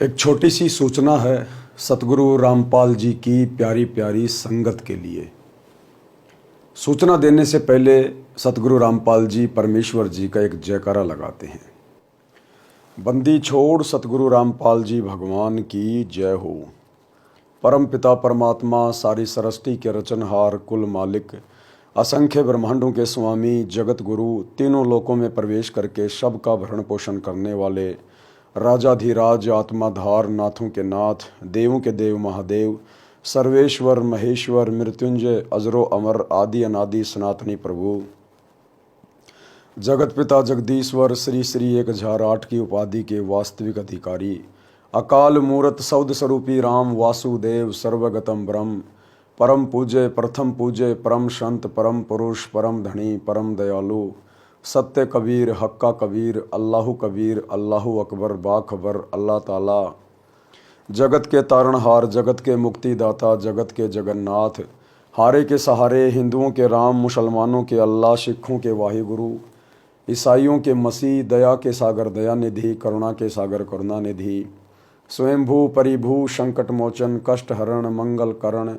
एक छोटी सी सूचना है सतगुरु रामपाल जी की प्यारी प्यारी संगत के लिए। सूचना देने से पहले सतगुरु रामपाल जी परमेश्वर जी का एक जयकारा लगाते हैं। बंदी छोड़ सतगुरु रामपाल जी भगवान की जय हो। परम पिता परमात्मा सारी सृष्टि के रचनहार कुल मालिक असंख्य ब्रह्मांडों के स्वामी जगत गुरु तीनों लोकों में प्रवेश करके सबका भरण पोषण करने वाले राजाधिराज आत्माधार नाथों के नाथ देवों के देव महादेव सर्वेश्वर महेश्वर मृत्युंजय अजरो अमर आदि अनादि सनातनी प्रभु जगत पिता जगदीश्वर श्री श्री 1008 की उपाधि के वास्तविक अधिकारी अकाल मूरत सौद स्वरूपी राम वासुदेव सर्वगतम ब्रह्म परम पूज्य प्रथम पूज्य परम संत परम पुरुष परम धनी परम दयालु सत्य कबीर हक्का कबीर अल्लाहु कबीर अल्लाहु अकबर बाखबर अल्लाह ताला जगत के तारणहार जगत के मुक्तिदाता जगत के जगन्नाथ हारे के सहारे हिंदुओं के राम मुसलमानों के अल्लाह सिखों के वाहिगुरु ईसाइयों के मसीह दया के सागर दया निधि करुणा के सागर करुणा निधि स्वयंभू परिभू संकट मोचन कष्ट हरण मंगल करण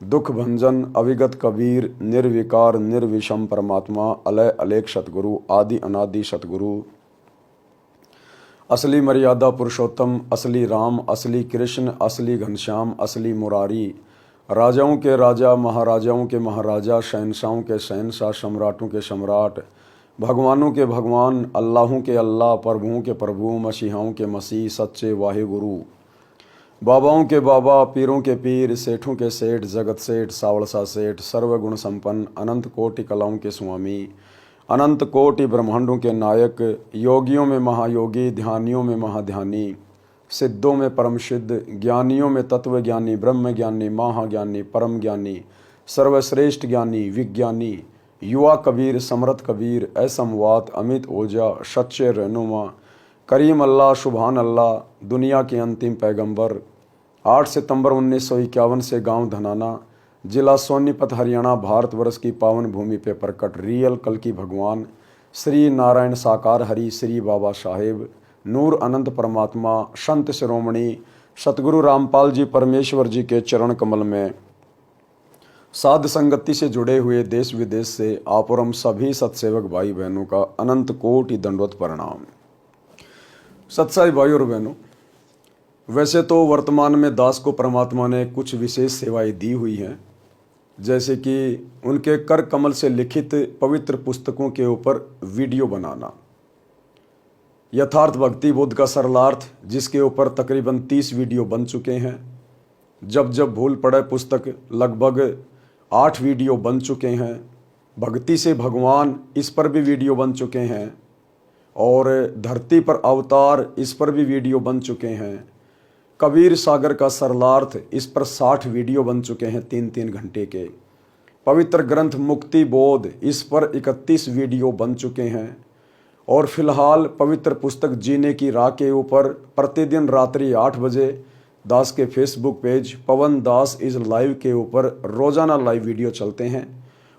दुख भंजन अविगत कबीर निर्विकार निर्विषम परमात्मा अलय अलेख सतगुरु आदि अनादि सतगुरु असली मर्यादा पुरुषोत्तम असली राम असली कृष्ण असली घनश्याम असली मुरारी राजाओं के राजा महाराजाओं के महाराजा शहनशाहों के शहनशाह सम्राटों के सम्राट भगवानों के भगवान अल्लाहों के अल्लाह प्रभुओं के प्रभु मसीहाओं के मसीह सच्चे वाहिगुरु बाबाओं के बाबा पीरों के पीर सेठों के सेठ जगत सेठ सावड़सा सेठ सर्वगुण संपन्न अनंत कोटि कलाओं के स्वामी अनंत कोटि ब्रह्मांडों के नायक योगियों में महायोगी ध्यानियों में महाध्यानी सिद्धों में परम सिद्ध ज्ञानियों में तत्व ज्ञानी ब्रह्म ज्ञानी महाज्ञानी परम ज्ञानी सर्वश्रेष्ठ ज्ञानी विज्ञानी युवा कबीर समर्थ कबीर असमवात अमित ओजा सच्चे रहनुमा करीम अल्लाह सुभान अल्लाह दुनिया के अंतिम पैगंबर 8 सितंबर 1951 से गांव धनाना जिला सोनीपत हरियाणा भारतवर्ष की पावन भूमि पे प्रकट रियल कल की भगवान श्री नारायण साकार हरि श्री बाबा साहेब नूर अनंत परमात्मा संत शिरोमणि सतगुरु रामपाल जी परमेश्वर जी के चरण कमल में साध संगति से जुड़े हुए देश विदेश से आप और हम सभी सत्सेवक भाई बहनों का अनंत कोटि दंडवत प्रणाम। सत्साई भाई और बहनों, वैसे तो वर्तमान में दास को परमात्मा ने कुछ विशेष सेवाएं दी हुई हैं, जैसे कि उनके कर कमल से लिखित पवित्र पुस्तकों के ऊपर वीडियो बनाना, यथार्थ भक्ति बोध का सरलार्थ जिसके ऊपर तकरीबन 30 वीडियो बन चुके हैं, जब जब भूल पड़े पुस्तक लगभग 8 वीडियो बन चुके हैं, भक्ति से भगवान इस पर भी वीडियो बन चुके हैं और धरती पर अवतार इस पर भी वीडियो बन चुके हैं। कबीर सागर का सरलार्थ इस पर 60 वीडियो बन चुके हैं 3-3 घंटे के। पवित्र ग्रंथ मुक्ति बोध इस पर 31 वीडियो बन चुके हैं और फिलहाल पवित्र पुस्तक जीने की राह के ऊपर प्रतिदिन रात्रि 8 बजे दास के Facebook page Pawan Das is live के ऊपर रोजाना लाइव वीडियो चलते हैं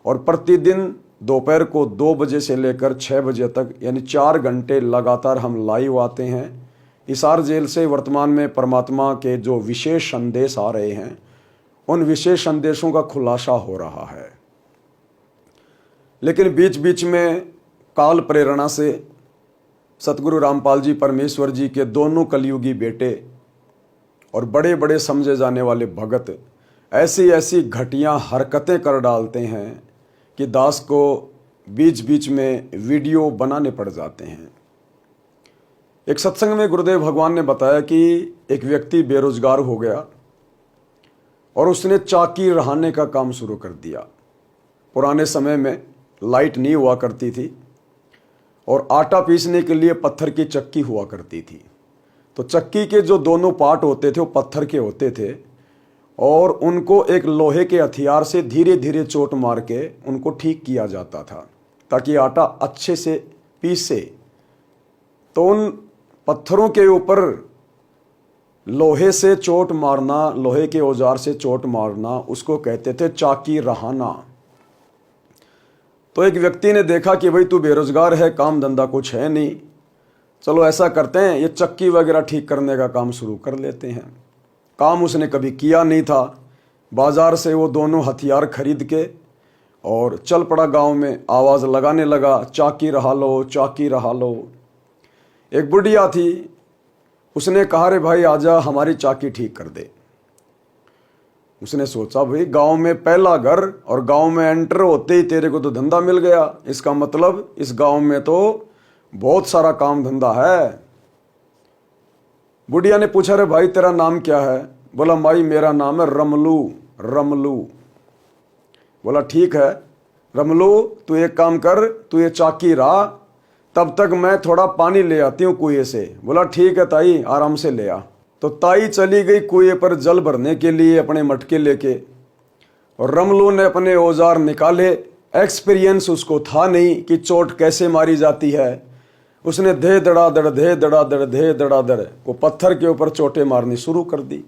और प्रतिदिन दोपहर को 2 बजे से लेकर 6 बजे तक यानी 4 घंटे लगातार हम लाइव आते हैं। हिसार जेल से वर्तमान में परमात्मा के जो विशेष संदेश आ रहे हैं उन विशेष संदेशों का खुलासा हो रहा है, लेकिन बीच बीच में काल प्रेरणा से सतगुरु रामपाल जी परमेश्वर जी के दोनों कलयुगी बेटे और बड़े बड़े समझे जाने वाले भगत ऐसी ऐसी घटिया हरकतें कर डालते हैं कि दास को बीच बीच में वीडियो बनाने पड़ जाते हैं। एक सत्संग में गुरुदेव भगवान ने बताया कि एक व्यक्ति बेरोजगार हो गया और उसने चाकी रहाने का काम शुरू कर दिया। पुराने समय में लाइट नहीं हुआ करती थी और आटा पीसने के लिए पत्थर की चक्की हुआ करती थी, तो चक्की के जो दोनों पार्ट होते थे वो पत्थर के होते थे और उनको एक लोहे के हथियार से धीरे धीरे चोट मार के उनको ठीक किया जाता था ताकि आटा अच्छे से पीसे। तो उन पत्थरों के ऊपर लोहे से चोट मारना, लोहे के औजार से चोट मारना, उसको कहते थे चाकी रहाना। तो एक व्यक्ति ने देखा कि भाई तू बेरोजगार है, काम धंधा कुछ है नहीं, चलो ऐसा करते हैं, ये चक्की वगैरह ठीक करने का काम शुरू कर लेते हैं। काम उसने कभी किया नहीं था। बाजार से वो दोनों हथियार खरीद के और चल पड़ा गांव में, आवाज़ लगाने लगा, चाकी रहा लो, चाकी रहा लो। एक बुढ़िया थी, उसने कहा रे भाई आजा हमारी चाकी ठीक कर दे। उसने सोचा भाई गांव में पहला घर और गांव में एंटर होते ही तेरे को तो धंधा मिल गया, इसका मतलब इस गांव में तो बहुत सारा काम धंधा है। बुढ़िया ने पूछा रे भाई तेरा नाम क्या है? बोला माई मेरा नाम है रमलू। रमलू। बोला ठीक है रमलू, तू एक काम कर, तू ये चाकी रहा, तब तक मैं थोड़ा पानी ले आती हूँ कुएं से। बोला ठीक है ताई, आराम से ले आ। तो ताई चली गई कुएं पर जल भरने के लिए अपने मटके लेके, और रमलू ने अपने औजार निकाले। एक्सपीरियंस उसको था नहीं कि चोट कैसे मारी जाती है। उसने धे धड़ाधड़ धे धड़ाधड़ धे धड़ाधड़ वो पत्थर के ऊपर चोटें मारनी शुरू कर दी।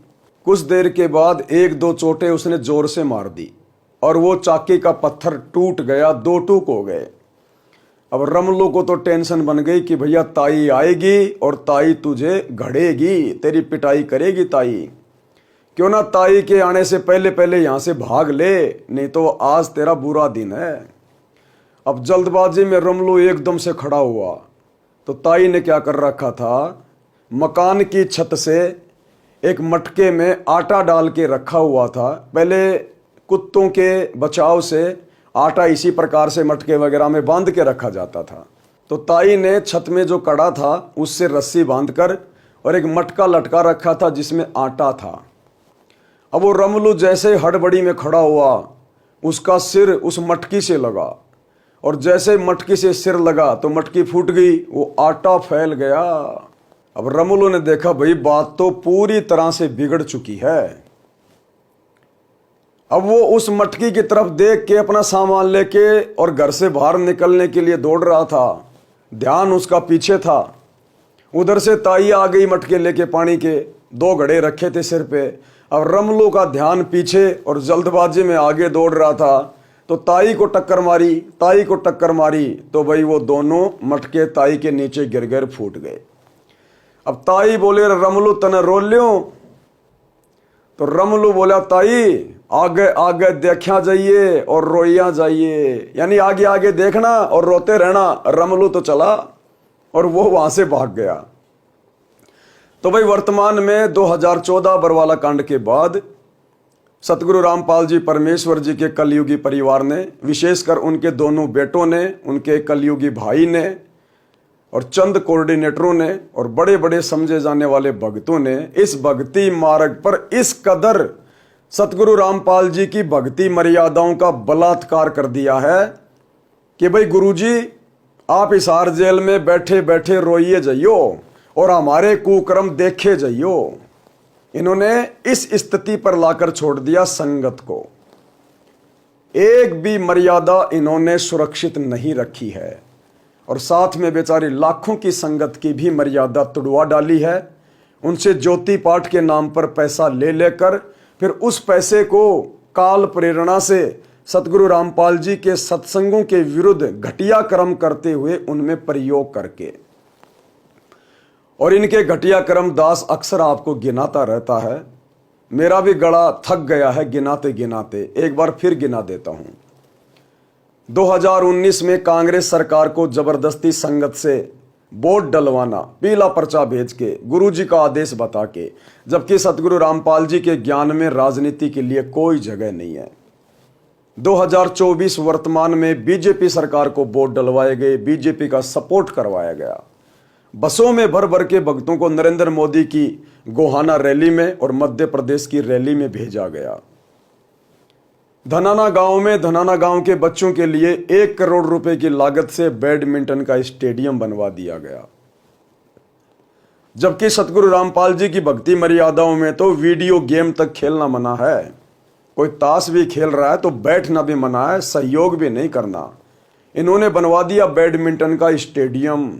कुछ देर के बाद एक दो चोटें उसने जोर से मार दी और वो चाकी का पत्थर टूट गया, दो टूक हो गए। अब रमलू को तो टेंशन बन गई कि भैया ताई आएगी और ताई तुझे घड़ेगी, तेरी पिटाई करेगी ताई। क्यों ना ताई के आने से पहले पहले यहां से भाग ले, नहीं तो आज तेरा बुरा दिन है। अब जल्दबाजी में रमलू एकदम से खड़ा हुआ तो ताई ने क्या कर रखा था, मकान की छत से एक मटके में आटा डाल के रखा हुआ था। पहले कुत्तों के बचाव से आटा इसी प्रकार से मटके वगैरह में बांध के रखा जाता था। तो ताई ने छत में जो कड़ा था उससे रस्सी बांधकर और एक मटका लटका रखा था जिसमें आटा था। अब वो रमलू जैसे हड़बड़ी में खड़ा हुआ, उसका सिर उस मटकी से लगा, और जैसे मटकी से सिर लगा तो मटकी फूट गई, वो आटा फैल गया। अब रमलू ने देखा भाई बात तो पूरी तरह से बिगड़ चुकी है। अब वो उस मटकी की तरफ देख के अपना सामान लेके और घर से बाहर निकलने के लिए दौड़ रहा था। ध्यान उसका पीछे था। उधर से ताई आ गई मटके लेके पानी के, दो घड़े रखे थे सिर पे। अब रमलू का ध्यान पीछे और जल्दबाजी में आगे दौड़ रहा था। तो ताई को टक्कर मारी, ताई को टक्कर मारी तो भाई वो दोनों मटके ताई के नीचे गिर गए, फूट गए। अब ताई बोले रमलू तने रो लियो? तो रमलू बोला ताई आगे आगे देखा जाइए और रोइया जाइए, यानी आगे आगे देखना और रोते रहना। रमलू तो चला और वो वहां से भाग गया। तो भाई वर्तमान में 2014 बरवाला कांड के बाद सतगुरु रामपाल जी परमेश्वर जी के कलयुगी परिवार ने, विशेषकर उनके दोनों बेटों ने, उनके कलयुगी भाई ने और चंद कोऑर्डिनेटरों ने और बड़े बड़े समझे जाने वाले भक्तों ने इस भक्ति मार्ग पर इस कदर सतगुरु रामपाल जी की भक्ति मर्यादाओं का बलात्कार कर दिया है कि भाई गुरुजी आप हिसार जेल में बैठे बैठे रोइए जाइयो और हमारे कुकर्म देखे जाइयो। इन्होंने इस स्थिति पर लाकर छोड़ दिया संगत को। एक भी मर्यादा इन्होंने सुरक्षित नहीं रखी है और साथ में बेचारी लाखों की संगत की भी मर्यादा तुड़वा डाली है। उनसे ज्योति पाठ के नाम पर पैसा ले लेकर फिर उस पैसे को काल प्रेरणा से सतगुरु रामपाल जी के सत्संगों के विरुद्ध घटिया कर्म करते हुए उनमें प्रयोग करके, और इनके घटिया कर्म दास अक्सर आपको गिनाता रहता है। मेरा भी गला थक गया है गिनाते गिनाते, एक बार फिर गिना देता हूं। 2019 में कांग्रेस सरकार को जबरदस्ती संगत से वोट डलवाना, पीला पर्चा भेज के, गुरुजी का आदेश बता के, जबकि सतगुरु रामपाल जी के ज्ञान में राजनीति के लिए कोई जगह नहीं है। 2024 वर्तमान में बीजेपी सरकार को वोट डलवाए गए, बीजेपी का सपोर्ट करवाया गया। बसों में भर भर के भक्तों को नरेंद्र मोदी की गोहाना रैली में और मध्य प्रदेश की रैली में भेजा गया। धनाना गांव में धनाना गांव के बच्चों के लिए 1 करोड़ रुपए की लागत से बैडमिंटन का स्टेडियम बनवा दिया गया। जबकि सतगुरु रामपाल जी की भक्ति मर्यादाओं में तो वीडियो गेम तक खेलना मना है। कोई ताश भी खेल रहा है तो बैठना भी मना है, सहयोग भी नहीं करना। इन्होंने बनवा दिया बैडमिंटन का स्टेडियम।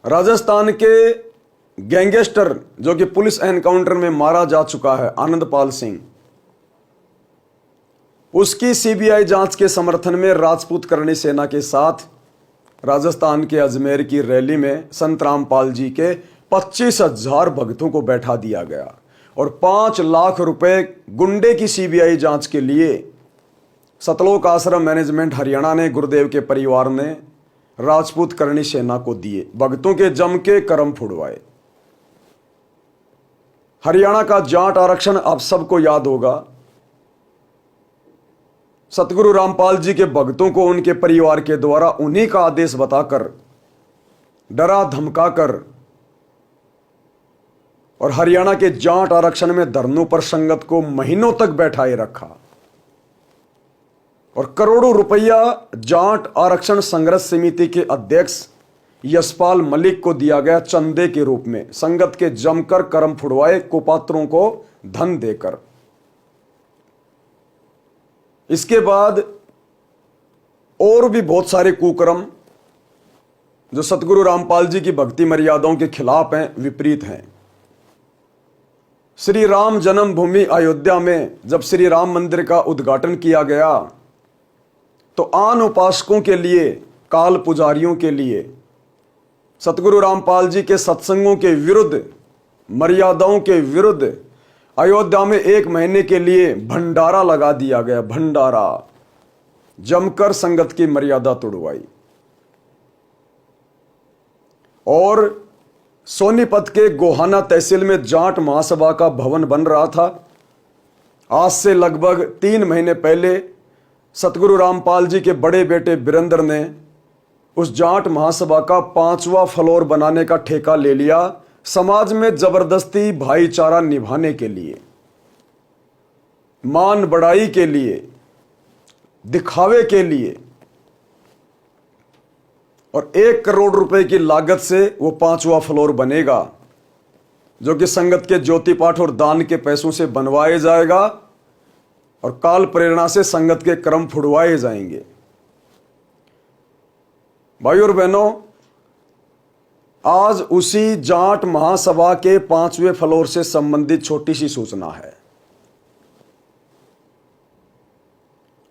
राजस्थान के गैंगस्टर जो कि पुलिस एनकाउंटर में मारा जा चुका है, आनंदपाल सिंह, उसकी सीबीआई जांच के समर्थन में राजपूत करणी सेना के साथ राजस्थान के अजमेर की रैली में संत रामपाल जी के 25,000 भक्तों को बैठा दिया गया और 5 लाख रुपए गुंडे की सीबीआई जांच के लिए सतलोक आश्रम मैनेजमेंट हरियाणा ने गुरुदेव के परिवार ने राजपूत करणी सेना को दिए। भक्तों के जम के कर्म फुड़वाए। हरियाणा का जाट आरक्षण आप सबको याद होगा। सतगुरु रामपाल जी के भक्तों को उनके परिवार के द्वारा उन्हीं का आदेश बताकर डरा धमकाकर और हरियाणा के जाट आरक्षण में धरनों पर संगत को महीनों तक बैठाए रखा और करोड़ों रुपया जाट आरक्षण संघर्ष समिति के अध्यक्ष यशपाल मलिक को दिया गया चंदे के रूप में, संगत के जमकर कर्म फुड़वाए कुपात्रों को धन देकर। इसके बाद और भी बहुत सारे कुकर्म जो सतगुरु रामपाल जी की भक्ति मर्यादाओं के खिलाफ हैं, विपरीत हैं। श्री राम जन्मभूमि अयोध्या में जब श्री राम मंदिर का उद्घाटन किया गया तो आन उपासकों के लिए, काल पुजारियों के लिए सतगुरु रामपाल जी के सत्संगों के विरुद्ध, मर्यादाओं के विरुद्ध अयोध्या में 1 महीने के लिए भंडारा लगा दिया गया। भंडारा जमकर संगत की मर्यादा तोड़वाई। और सोनीपत के गोहाना तहसील में जाट महासभा का भवन बन रहा था। आज से लगभग 3 महीने पहले सतगुरु रामपाल जी के बड़े बेटे वीरेंद्र ने उस जाट महासभा का 5वां फ्लोर बनाने का ठेका ले लिया, समाज में जबरदस्ती भाईचारा निभाने के लिए, मान बढ़ाई के लिए, दिखावे के लिए। और 1 करोड़ रुपए की लागत से वो 5वां फ्लोर बनेगा, जो कि संगत के ज्योति पाठ और दान के पैसों से बनवाए जाएगा और काल प्रेरणा से संगत के कर्म फुड़वाए जाएंगे। भाइयों और बहनों, आज उसी जाट महासभा के 5वें फ्लोर से संबंधित छोटी सी सूचना है।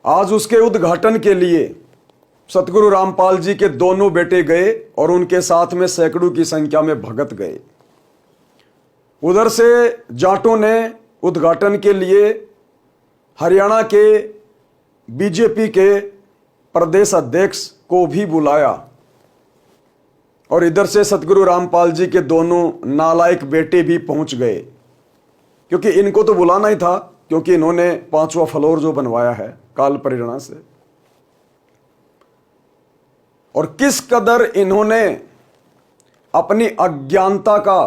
आज उसके उद्घाटन के लिए सतगुरु रामपाल जी के दोनों बेटे गए और उनके साथ में सैकड़ों की संख्या में भगत गए। उधर से जाटों ने उद्घाटन के लिए हरियाणा के बीजेपी के प्रदेश अध्यक्ष को भी बुलाया और इधर से सतगुरु रामपाल जी के दोनों नालायक बेटे भी पहुंच गए, क्योंकि इनको तो बुलाना ही था, क्योंकि इन्होंने 5वां फ्लोर जो बनवाया है काल प्रेरणा से। और किस कदर इन्होंने अपनी अज्ञानता का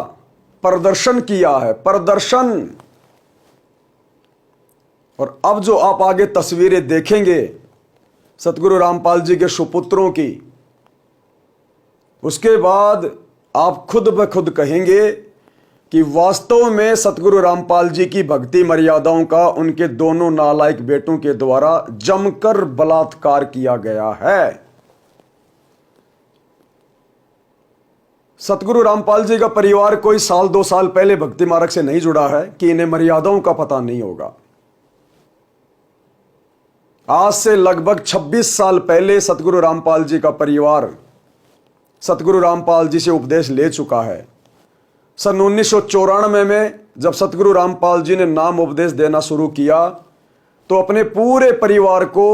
प्रदर्शन किया है, प्रदर्शन। और अब जो आप आगे तस्वीरें देखेंगे सतगुरु रामपाल जी के सुपुत्रों की, उसके बाद आप खुद ब खुद कहेंगे कि वास्तव में सतगुरु रामपाल जी की भक्ति मर्यादाओं का उनके दोनों नालायक बेटों के द्वारा जमकर बलात्कार किया गया है। सतगुरु रामपाल जी का परिवार कोई 1-2 साल पहले भक्ति मार्ग से नहीं जुड़ा है कि इन्हें मर्यादाओं का पता नहीं होगा। आज से लगभग 26 साल पहले सतगुरु रामपाल जी का परिवार सतगुरु रामपाल जी से उपदेश ले चुका है। सन 1994 में जब सतगुरु रामपाल जी ने नाम उपदेश देना शुरू किया तो अपने पूरे परिवार को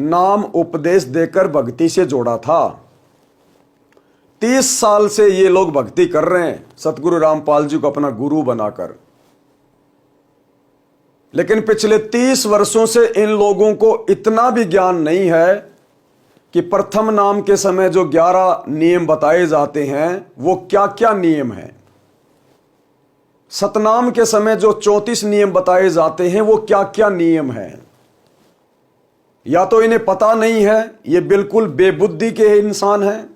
नाम उपदेश देकर भक्ति से जोड़ा था। 30 साल से ये लोग भक्ति कर रहे हैं सतगुरु रामपाल जी को अपना गुरु बनाकर, लेकिन पिछले 30 वर्षों से इन लोगों को इतना भी ज्ञान नहीं है कि प्रथम नाम के समय जो 11 नियम बताए जाते हैं वो क्या क्या नियम हैं, सतनाम के समय जो 34 नियम बताए जाते हैं वो क्या क्या नियम हैं। या तो इन्हें पता नहीं है, ये बिल्कुल बेबुद्धि के इंसान हैं,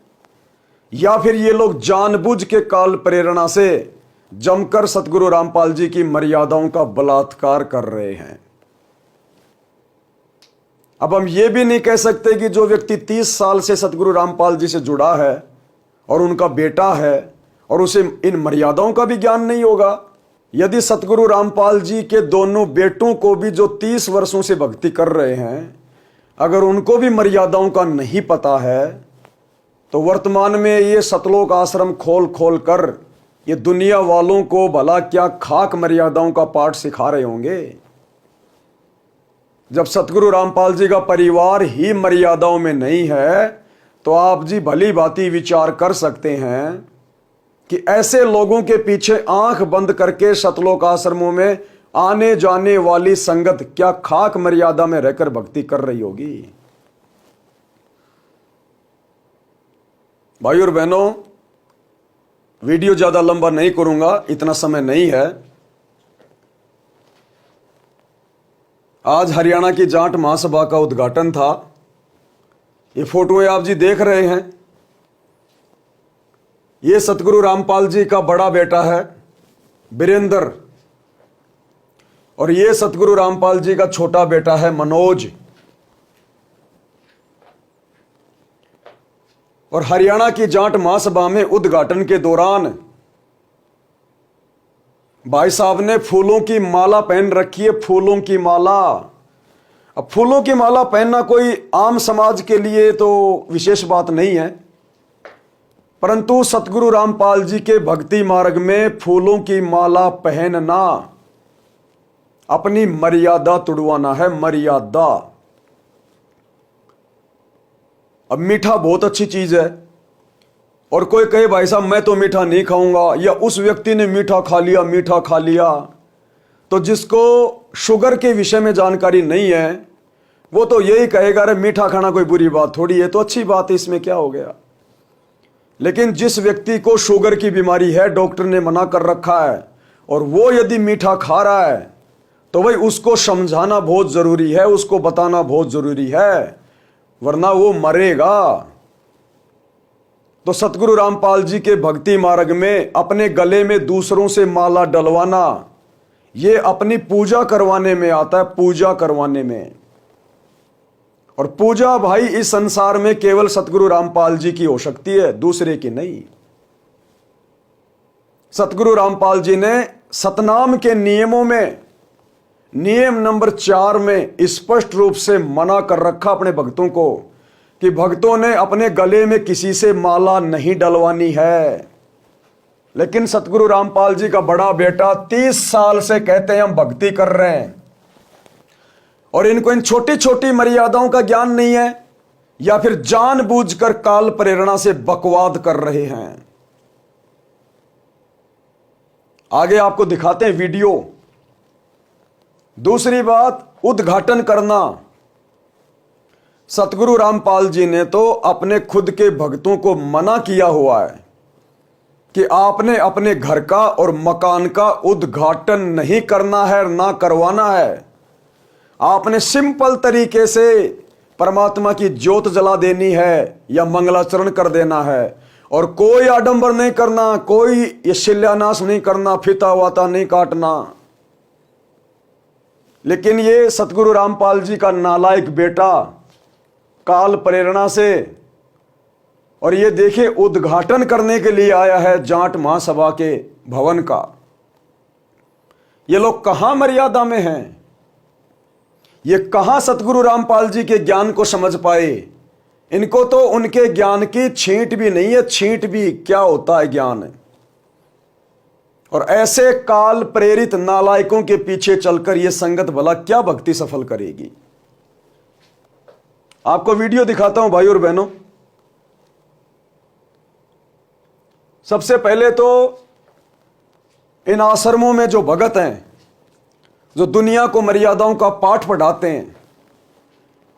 या फिर ये लोग जानबूझ के काल प्रेरणा से जमकर सतगुरु रामपाल जी की मर्यादाओं का बलात्कार कर रहे हैं। अब हम ये भी नहीं कह सकते कि जो व्यक्ति 30 साल से सतगुरु रामपाल जी से जुड़ा है और उनका बेटा है और उसे इन मर्यादाओं का भी ज्ञान नहीं होगा। यदि सतगुरु रामपाल जी के दोनों बेटों को भी जो 30 वर्षों से भक्ति कर रहे हैं, अगर उनको भी मर्यादाओं का नहीं पता है तो वर्तमान में ये सतलोक आश्रम खोल खोल कर ये दुनिया वालों को भला क्या खाक मर्यादाओं का पाठ सिखा रहे होंगे। जब सतगुरु रामपाल जी का परिवार ही मर्यादाओं में नहीं है तो आप जी भली भांति विचार कर सकते हैं कि ऐसे लोगों के पीछे आंख बंद करके सतलोक आश्रमों में आने जाने वाली संगत क्या खाक मर्यादा में रहकर भक्ति कर रही होगी। भाई और बहनों, वीडियो ज्यादा लंबा नहीं करूंगा, इतना समय नहीं है। आज हरियाणा की जाट महासभा का उद्घाटन था। ये फोटोएं आप जी देख रहे हैं, ये सतगुरु रामपाल जी का बड़ा बेटा है वीरेंद्र, और ये सतगुरु रामपाल जी का छोटा बेटा है मनोज। और हरियाणा की जाट महासभा में उद्घाटन के दौरान भाई साहब ने फूलों की माला पहन रखी है, फूलों की माला। अब फूलों की माला पहनना कोई आम समाज के लिए तो विशेष बात नहीं है, परंतु सतगुरु रामपाल जी के भक्ति मार्ग में फूलों की माला पहनना अपनी मर्यादा तुड़वाना है, मर्यादा। अब मीठा बहुत अच्छी चीज है, और कोई कहे भाई साहब मैं तो मीठा नहीं खाऊंगा, या उस व्यक्ति ने मीठा खा लिया, मीठा खा लिया, तो जिसको शुगर के विषय में जानकारी नहीं है वो तो यही कहेगा अरे मीठा खाना कोई बुरी बात थोड़ी है, तो अच्छी बात है, इसमें क्या हो गया। लेकिन जिस व्यक्ति को शुगर की बीमारी है, डॉक्टर ने मना कर रखा है, और वो यदि मीठा खा रहा है तो भाई उसको समझाना बहुत जरूरी है, उसको बताना बहुत जरूरी है, वरना वो मरेगा। तो सतगुरु रामपाल जी के भक्ति मार्ग में अपने गले में दूसरों से माला डलवाना, ये अपनी पूजा करवाने में आता है, पूजा करवाने में। और पूजा भाई इस संसार में केवल सतगुरु रामपाल जी की हो सकती है, दूसरे की नहीं। सतगुरु रामपाल जी ने सतनाम के नियमों में नियम नंबर 4 में स्पष्ट रूप से मना कर रखा अपने भक्तों को कि भक्तों ने अपने गले में किसी से माला नहीं डलवानी है। लेकिन सतगुरु रामपाल जी का बड़ा बेटा 30 साल से कहते हैं हम भक्ति कर रहे हैं, और इनको इन छोटी छोटी मर्यादाओं का ज्ञान नहीं है, या फिर जानबूझकर काल प्रेरणा से बकवाद कर रहे हैं। आगे आपको दिखाते हैं वीडियो। दूसरी बात, उद्घाटन करना। सतगुरु रामपाल जी ने तो अपने खुद के भक्तों को मना किया हुआ है कि आपने अपने घर का और मकान का उद्घाटन नहीं करना है, ना करवाना है। आपने सिंपल तरीके से परमात्मा की ज्योत जला देनी है या मंगलाचरण कर देना है, और कोई आडंबर नहीं करना, कोई ये शिलान्यास नहीं करना, फीता वाता नहीं काटना। लेकिन ये सतगुरु रामपाल जी का नालायक बेटा काल प्रेरणा से, और ये देखिए उद्घाटन करने के लिए आया है जाट महासभा के भवन का। ये लोग कहां मर्यादा में हैं, ये कहां सतगुरु रामपाल जी के ज्ञान को समझ पाए। इनको तो उनके ज्ञान की छींट भी नहीं है, छींट भी क्या होता है ज्ञान। और ऐसे काल प्रेरित नालायकों के पीछे चलकर यह संगत भला क्या भक्ति सफल करेगी। आपको वीडियो दिखाता हूं भाई और बहनों। सबसे पहले तो इन आश्रमों में जो भगत हैं, जो दुनिया को मर्यादाओं का पाठ पढ़ाते हैं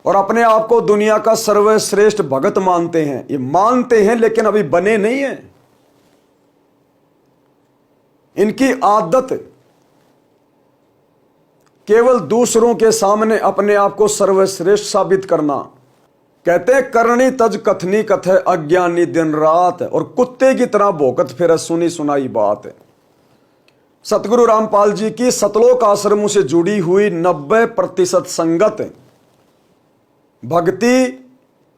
और अपने आप को दुनिया का सर्वश्रेष्ठ भगत मानते हैं, ये मानते हैं लेकिन अभी बने नहीं हैं। इनकी आदत केवल दूसरों के सामने अपने आप को सर्वश्रेष्ठ साबित करना। कहते हैं करनी तज कथनी कथे अज्ञानी दिन रात, और कुत्ते की तरह भौंकत फिर सुनी सुनाई बात। सतगुरु रामपाल जी की सतलोक आश्रमों से जुड़ी हुई 90% संगत भक्ति,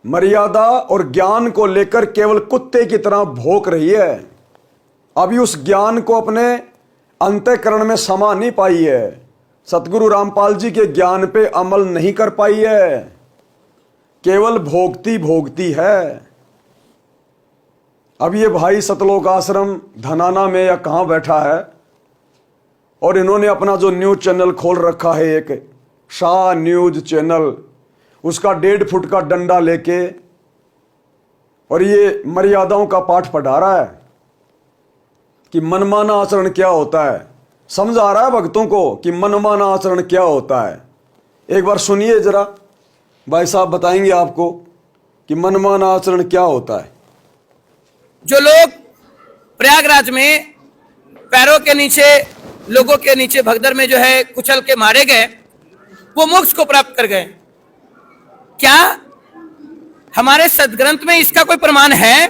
मर्यादा और ज्ञान को लेकर केवल कुत्ते की तरह भौंक रही है। अभी उस ज्ञान को अपने अंतःकरण में समा नहीं पाई है, सतगुरु रामपाल जी के ज्ञान पे अमल नहीं कर पाई है, केवल भोगती भोगती है। अब ये भाई सतलोक आश्रम धनाना में या कहाँ बैठा है और इन्होंने अपना जो न्यूज चैनल खोल रखा है, एक शाह न्यूज चैनल, उसका 1.5 फुट का डंडा लेके और ये मर्यादाओं का पाठ पढ़ा रहा है कि मनमाना आचरण क्या होता है। समझा रहा है भक्तों को कि मनमाना आचरण क्या होता है। एक बार सुनिए जरा, भाई साहब बताएंगे आपको कि मनमाना आचरण क्या होता है। जो लोग प्रयागराज में पैरों के नीचे, लोगों के नीचे भगदड़ में जो है कुचल के मारे गए, वो मोक्ष को प्राप्त कर गए। क्या हमारे सदग्रंथ में इसका कोई प्रमाण है?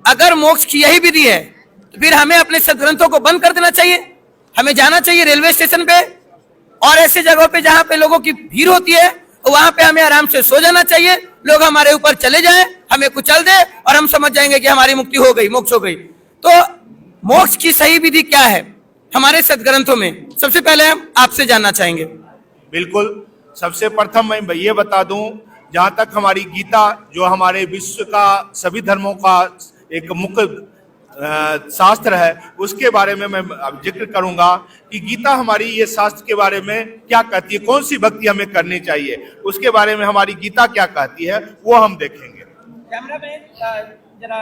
अगर मोक्ष की यही विधि है तो फिर हमें अपने सदग्रंथों को बंद कर देना चाहिए। हमें जाना चाहिए रेलवे स्टेशन पे और ऐसे जगहों पे जहां पे लोगों की भीड़ होती है, वहां पे हमें आराम से सो जाना चाहिए। लोग हमारे ऊपर चले जाएं, हमें कुचल दे और हम समझ जाएंगे कि हमारी मुक्ति हो गई, मोक्ष हो गई। तो मोक्ष की सही विधि क्या है हमारे सदग्रंथों में, सबसे पहले हम आपसे जानना चाहेंगे। बिल्कुल, सबसे प्रथम मैं ये बता दूं, जहां तक हमारी गीता जो हमारे विश्व का सभी धर्मों का एक मुख्य शास्त्र है, उसके बारे में मैं अब जिक्र करूंगा कि गीता हमारी ये शास्त्र के बारे में क्या कहती है, कौन सी भक्ति हमें करनी चाहिए, उसके बारे में हमारी गीता क्या कहती है वो हम देखेंगे। कैमरा में जरा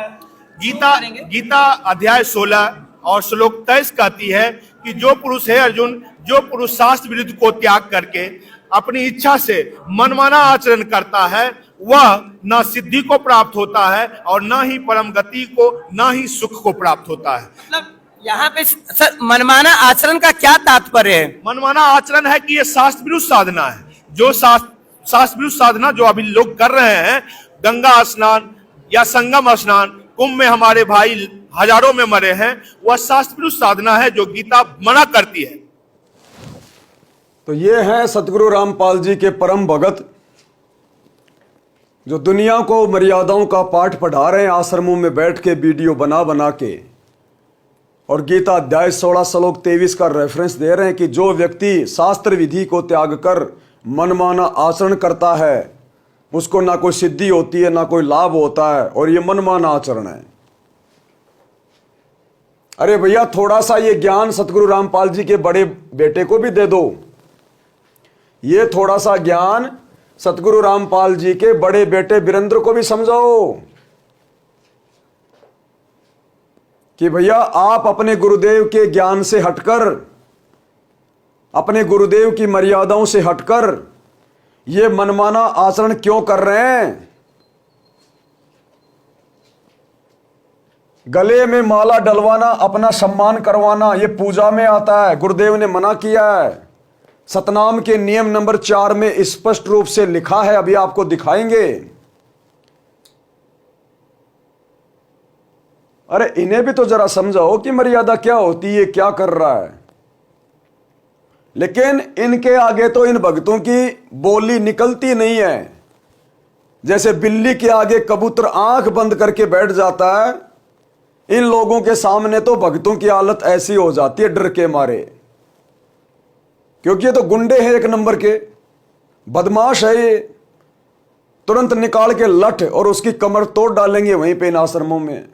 गीता अध्याय 16 और श्लोक 23 कहती है कि जो पुरुष है अर्जुन, जो पुरुष शास्त्र विरुद्ध को त्याग करके अपनी इच्छा से मनमाना आचरण करता है, वह न सिद्धि को प्राप्त होता है और न ही परम गति को, न ही सुख को प्राप्त होता है। मतलब यहाँ पे सर मनमाना आचरण का क्या तात्पर्य है? मनमाना आचरण है कि ये शास्त्र विरुद्ध साधना है। जो शास्त्र विरुद्ध साधना जो अभी लोग कर रहे हैं, गंगा स्नान या संगम स्नान, कुंभ में हमारे भाई हजारों में मरे हैं, वह शास्त्र विरुद्ध साधना है जो गीता मना करती है। तो ये हैं सतगुरु रामपाल जी के परम भगत, जो दुनिया को मर्यादाओं का पाठ पढ़ा रहे हैं आश्रमों में बैठ के वीडियो बना बना के, और गीता अध्याय 16 श्लोक 23 का रेफरेंस दे रहे हैं कि जो व्यक्ति शास्त्र विधि को त्याग कर मनमाना आचरण करता है उसको ना कोई सिद्धि होती है, ना कोई लाभ होता है, और ये मनमाना आचरण है। अरे भैया, थोड़ा सा ये ज्ञान सतगुरु रामपाल जी के बड़े बेटे को भी दे दो। ये थोड़ा सा ज्ञान सतगुरु रामपाल जी के बड़े बेटे वीरेंद्र को भी समझाओ कि भैया आप अपने गुरुदेव के ज्ञान से हटकर, अपने गुरुदेव की मर्यादाओं से हटकर ये मनमाना आचरण क्यों कर रहे हैं। गले में माला डलवाना, अपना सम्मान करवाना, ये पूजा में आता है, गुरुदेव ने मना किया है। सतनाम के नियम नंबर 4 में स्पष्ट रूप से लिखा है, अभी आपको दिखाएंगे। अरे इन्हें भी तो जरा समझाओ कि मर्यादा क्या होती है, क्या कर रहा है। लेकिन इनके आगे तो इन भक्तों की बोली निकलती नहीं है। जैसे बिल्ली के आगे कबूतर आंख बंद करके बैठ जाता है, इन लोगों के सामने तो भक्तों की हालत ऐसी हो जाती है डर के मारे, क्योंकि ये तो गुंडे हैं, एक नंबर के बदमाश है। ये तुरंत निकाल के लठ और उसकी कमर तोड़ डालेंगे वहीं पे इन आश्रमों में।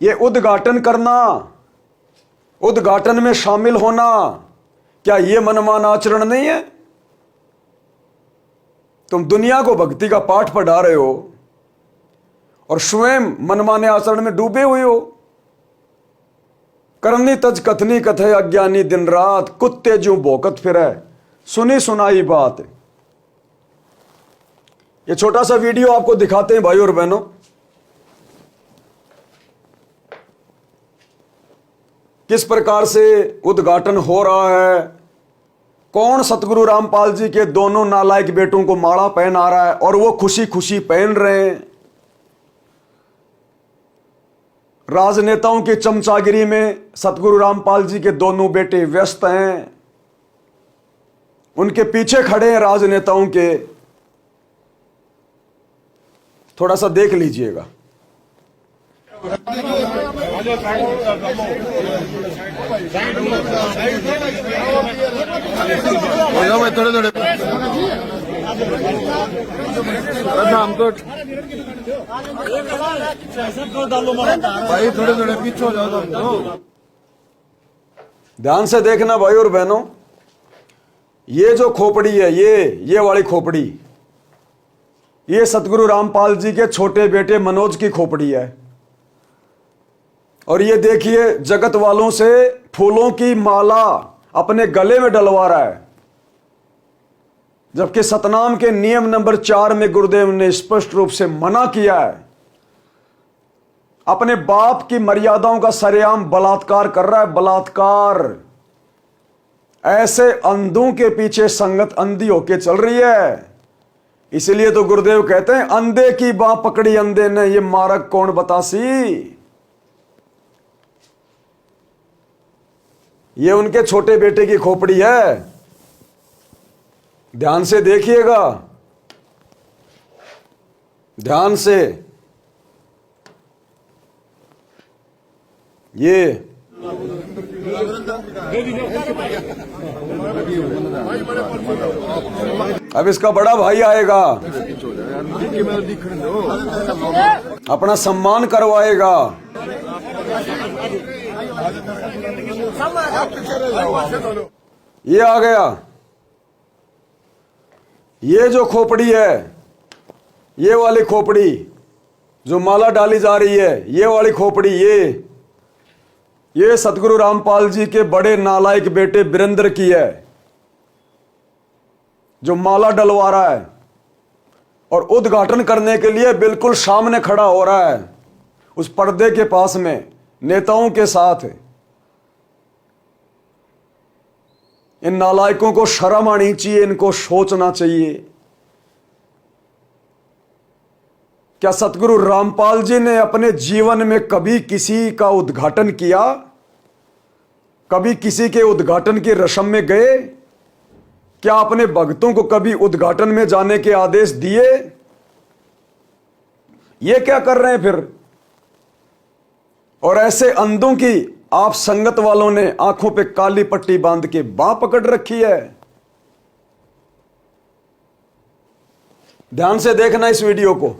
ये उद्घाटन करना, उद्घाटन में शामिल होना, क्या ये मनमाना आचरण नहीं है? तुम दुनिया को भक्ति का पाठ पढ़ा रहे हो और स्वयं मनमाने आचरण में डूबे हुए हो। करनी तज कथनी कथे अज्ञानी दिन रात, कुत्ते जो भौंकत फिरे सुनी सुनाई बात। ये छोटा सा वीडियो आपको दिखाते हैं भाई और बहनों। किस प्रकार से उद्घाटन हो रहा है, कौन सतगुरु रामपाल जी के दोनों नालायक बेटों को माला पहना रहा है और वो खुशी खुशी पहन रहे हैं। राजनेताओं की चमचागिरी में सतगुरु रामपाल जी के दोनों बेटे व्यस्त हैं, उनके पीछे खड़े हैं राजनेताओं के। थोड़ा सा देख लीजिएगा। थोड़े हम तो भाई थोड़े थोड़े पीछे हो जाओ तुम तो। ध्यान से देखना भाई और बहनों, ये जो खोपड़ी है, ये वाली खोपड़ी, ये सतगुरु रामपाल जी के छोटे बेटे मनोज की खोपड़ी है। और ये देखिए जगत वालों से फूलों की माला अपने गले में डलवा रहा है, जबकि सतनाम के नियम नंबर 4 में गुरुदेव ने स्पष्ट रूप से मना किया है। अपने बाप की मर्यादाओं का सरेआम बलात्कार कर रहा है, बलात्कार। ऐसे अंधों के पीछे संगत अंधी होके चल रही है। इसलिए तो गुरुदेव कहते हैं अंधे की बाह पकड़ी अंधे ने, ये मारक कौन बतासी। ये उनके छोटे बेटे की खोपड़ी है, ध्यान से देखिएगा, ध्यान से। ये अब इसका बड़ा भाई आएगा, अपना सम्मान करवाएगा। ये आ गया, ये जो खोपड़ी है, ये वाली खोपड़ी जो माला डाली जा रही है, ये वाली खोपड़ी, ये सतगुरु रामपाल जी के बड़े नालायक बेटे वीरेंद्र की है, जो माला डलवा रहा है और उद्घाटन करने के लिए बिल्कुल सामने खड़ा हो रहा है, उस पर्दे के पास में नेताओं के साथ। इन नालायकों को शर्म आनी चाहिए, इनको सोचना चाहिए। क्या सतगुरु रामपाल जी ने अपने जीवन में कभी किसी का उद्घाटन किया? कभी किसी के उद्घाटन की रस्म में गए? क्या अपने भक्तों को कभी उद्घाटन में जाने के आदेश दिए? ये क्या कर रहे हैं फिर? और ऐसे अंधों की आप संगत वालों ने आंखों पे काली पट्टी बांध के बांह पकड़ रखी है। ध्यान से देखना इस वीडियो को।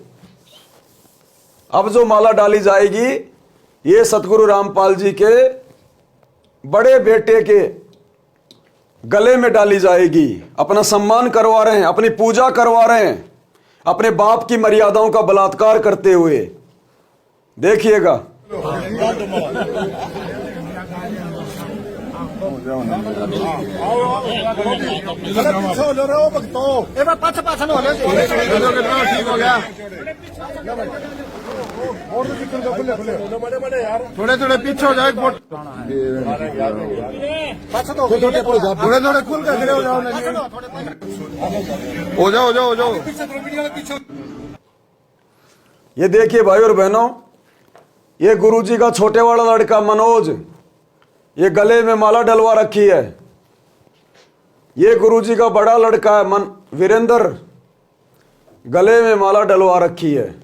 अब जो माला डाली जाएगी, ये सतगुरु रामपाल जी के बड़े बेटे के गले में डाली जाएगी। अपना सम्मान करवा रहे हैं, अपनी पूजा करवा रहे हैं, अपने बाप की मर्यादाओं का बलात्कार करते हुए। देखिएगा। थोड़े थोड़े पीछे हो जाए, थोड़े थोड़े खुल कर खड़े हो जाओ, हो जाओ। ये देखिए भाई और बहनों, ये गुरुजी का छोटे वाला लड़का मनोज, ये गले में माला डलवा रखी है। ये गुरुजी का बड़ा लड़का है वीरेंद्र, गले में माला डलवा रखी है।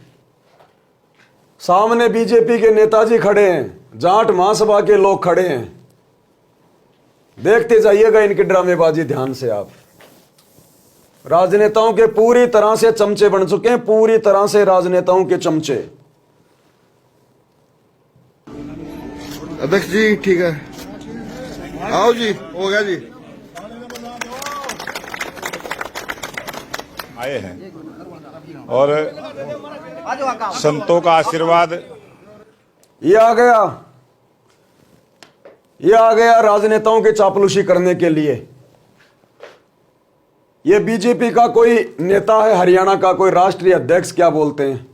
सामने बीजेपी के नेताजी खड़े हैं, जाट महासभा के लोग खड़े हैं। देखते जाइएगा इनकी ड्रामेबाजी ध्यान से। आप राजनेताओं के पूरी तरह से चमचे बन चुके हैं, पूरी तरह से राजनेताओं के चमचे। अध्यक्ष जी ठीक है, आओ जी, हो गया जी। आए हैं और संतों का आशीर्वाद। ये आ गया राजनेताओं के चापलूसी करने के लिए। ये बीजेपी का कोई नेता है, हरियाणा का कोई राष्ट्रीय अध्यक्ष क्या बोलते हैं।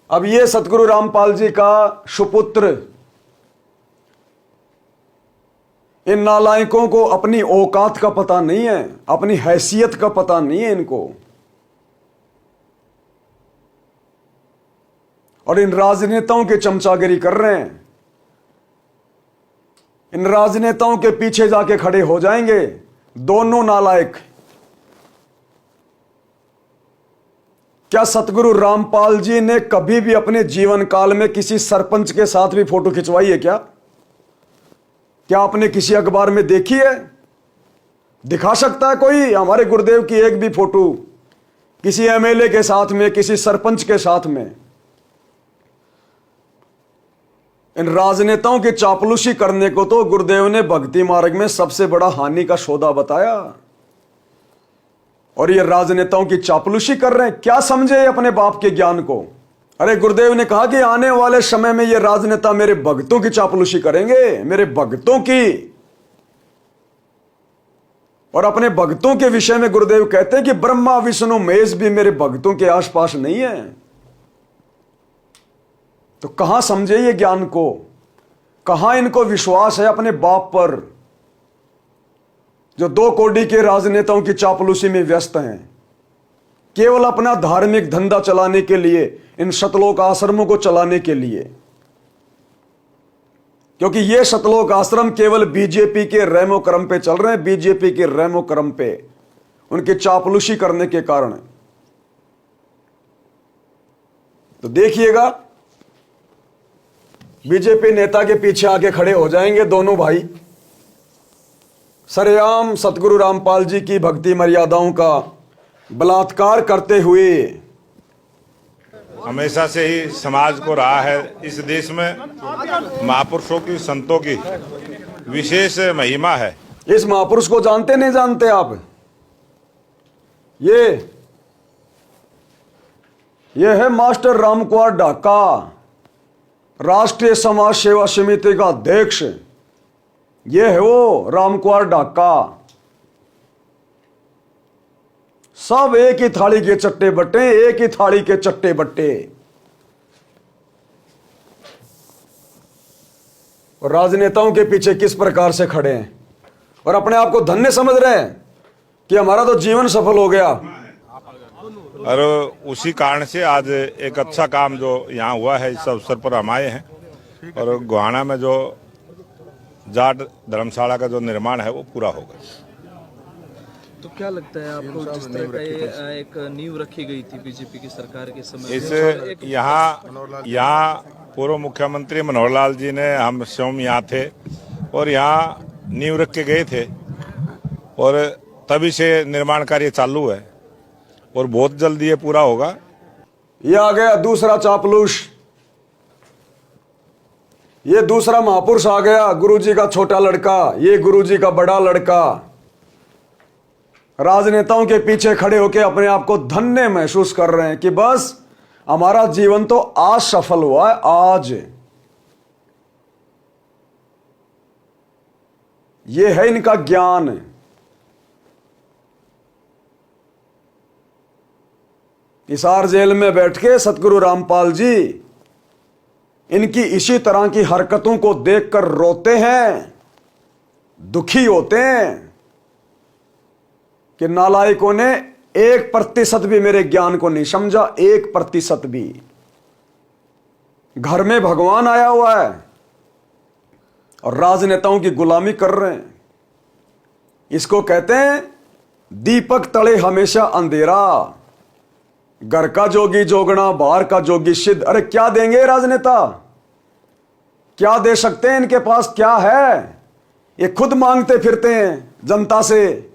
अब ये सतगुरु रामपाल जी का सुपुत्र, इन नालायकों को अपनी औकात का पता नहीं है, अपनी हैसियत का पता नहीं है इनको। और इन राजनेताओं के चमचागिरी कर रहे हैं। इन राजनेताओं के पीछे जाके खड़े हो जाएंगे दोनों नालायक। क्या सतगुरु रामपाल जी ने कभी भी अपने जीवन काल में किसी सरपंच के साथ भी फोटो खिंचवाई है क्या? क्या आपने किसी अखबार में देखी है? दिखा सकता है कोई हमारे गुरुदेव की एक भी फोटो किसी एमएलए के साथ में, किसी सरपंच के साथ में? इन राजनेताओं की चापलूसी करने को तो गुरुदेव ने भक्ति मार्ग में सबसे बड़ा हानि का सौदा बताया, और ये राजनेताओं की चापलूसी कर रहे हैं। क्या समझे अपने बाप के ज्ञान को? अरे गुरुदेव ने कहा कि आने वाले समय में ये राजनेता मेरे भक्तों की चापलूसी करेंगे, मेरे भक्तों की। और अपने भक्तों के विषय में गुरुदेव कहते हैं कि ब्रह्मा विष्णु महेश भी मेरे भक्तों के आसपास नहीं है। तो कहां समझे ये ज्ञान को? कहां इनको विश्वास है अपने बाप पर, जो 2 कौड़ी के राजनेताओं की चापलूसी में व्यस्त हैं, केवल अपना धार्मिक धंधा चलाने के लिए, इन शतलोक आश्रमों को चलाने के लिए। क्योंकि ये शतलोक आश्रम केवल बीजेपी के रेमो क्रम पे चल रहे हैं, बीजेपी के रेमो क्रम पे, उनकी चापलूसी करने के कारण। तो देखिएगा, बीजेपी नेता के पीछे आके खड़े हो जाएंगे दोनों भाई, सरेआम सतगुरु रामपाल जी की भक्ति मर्यादाओं का बलात्कार करते हुए। हमेशा से ही समाज को रहा है, इस देश में महापुरुषों की, संतों की विशेष महिमा है। इस महापुरुष को जानते नहीं जानते आप? ये है मास्टर रामकुमार ढाका, राष्ट्रीय समाज सेवा समिति का अध्यक्ष। ये है वो रामकुमार ढाका। सब एक ही थाली के चट्टे बट्टे, एक ही थाली के चट्टे बट्टे। और राजनेताओं के पीछे किस प्रकार से खड़े हैं और अपने आप को धन्य समझ रहे हैं कि हमारा तो जीवन सफल हो गया। और उसी कारण से आज एक अच्छा काम जो यहाँ हुआ है, इस अवसर पर हम आए हैं। और गोहाना में जो जाट धर्मशाला का जो निर्माण है वो पूरा होगा। तो क्या लगता है आपको, जिस तरह का ये एक नींव रखी गई थी बीजेपी की सरकार के समय, इस यहाँ पूर्व मुख्यमंत्री मनोहर लाल जी ने, हम स्वयं यहाँ थे और यहाँ नींव रख के गए थे, और तभी से निर्माण कार्य चालू है और बहुत जल्दी ये पूरा होगा। ये आ गया दूसरा चापलूस, ये दूसरा महापुरुष आ गया, गुरुजी का छोटा लड़का, ये गुरुजी का बड़ा लड़का। राजनेताओं के पीछे खड़े होकर अपने आप को धन्य महसूस कर रहे हैं कि बस हमारा जीवन तो आज सफल हुआ है, आज। ये है इनका ज्ञान। हिसार जेल में बैठ के सतगुरु रामपाल जी इनकी इसी तरह की हरकतों को देखकर रोते हैं, दुखी होते हैं कि नालायकों ने 1% भी मेरे ज्ञान को नहीं समझा, 1% भी। घर में भगवान आया हुआ है और राजनेताओं की गुलामी कर रहे हैं। इसको कहते हैं दीपक तले हमेशा अंधेरा, घर का जोगी जोगना, बाहर का जोगी सिद्ध। अरे क्या देंगे राजनेता? क्या दे सकते हैं? इनके पास क्या है? ये खुद मांगते फिरते हैं जनता से,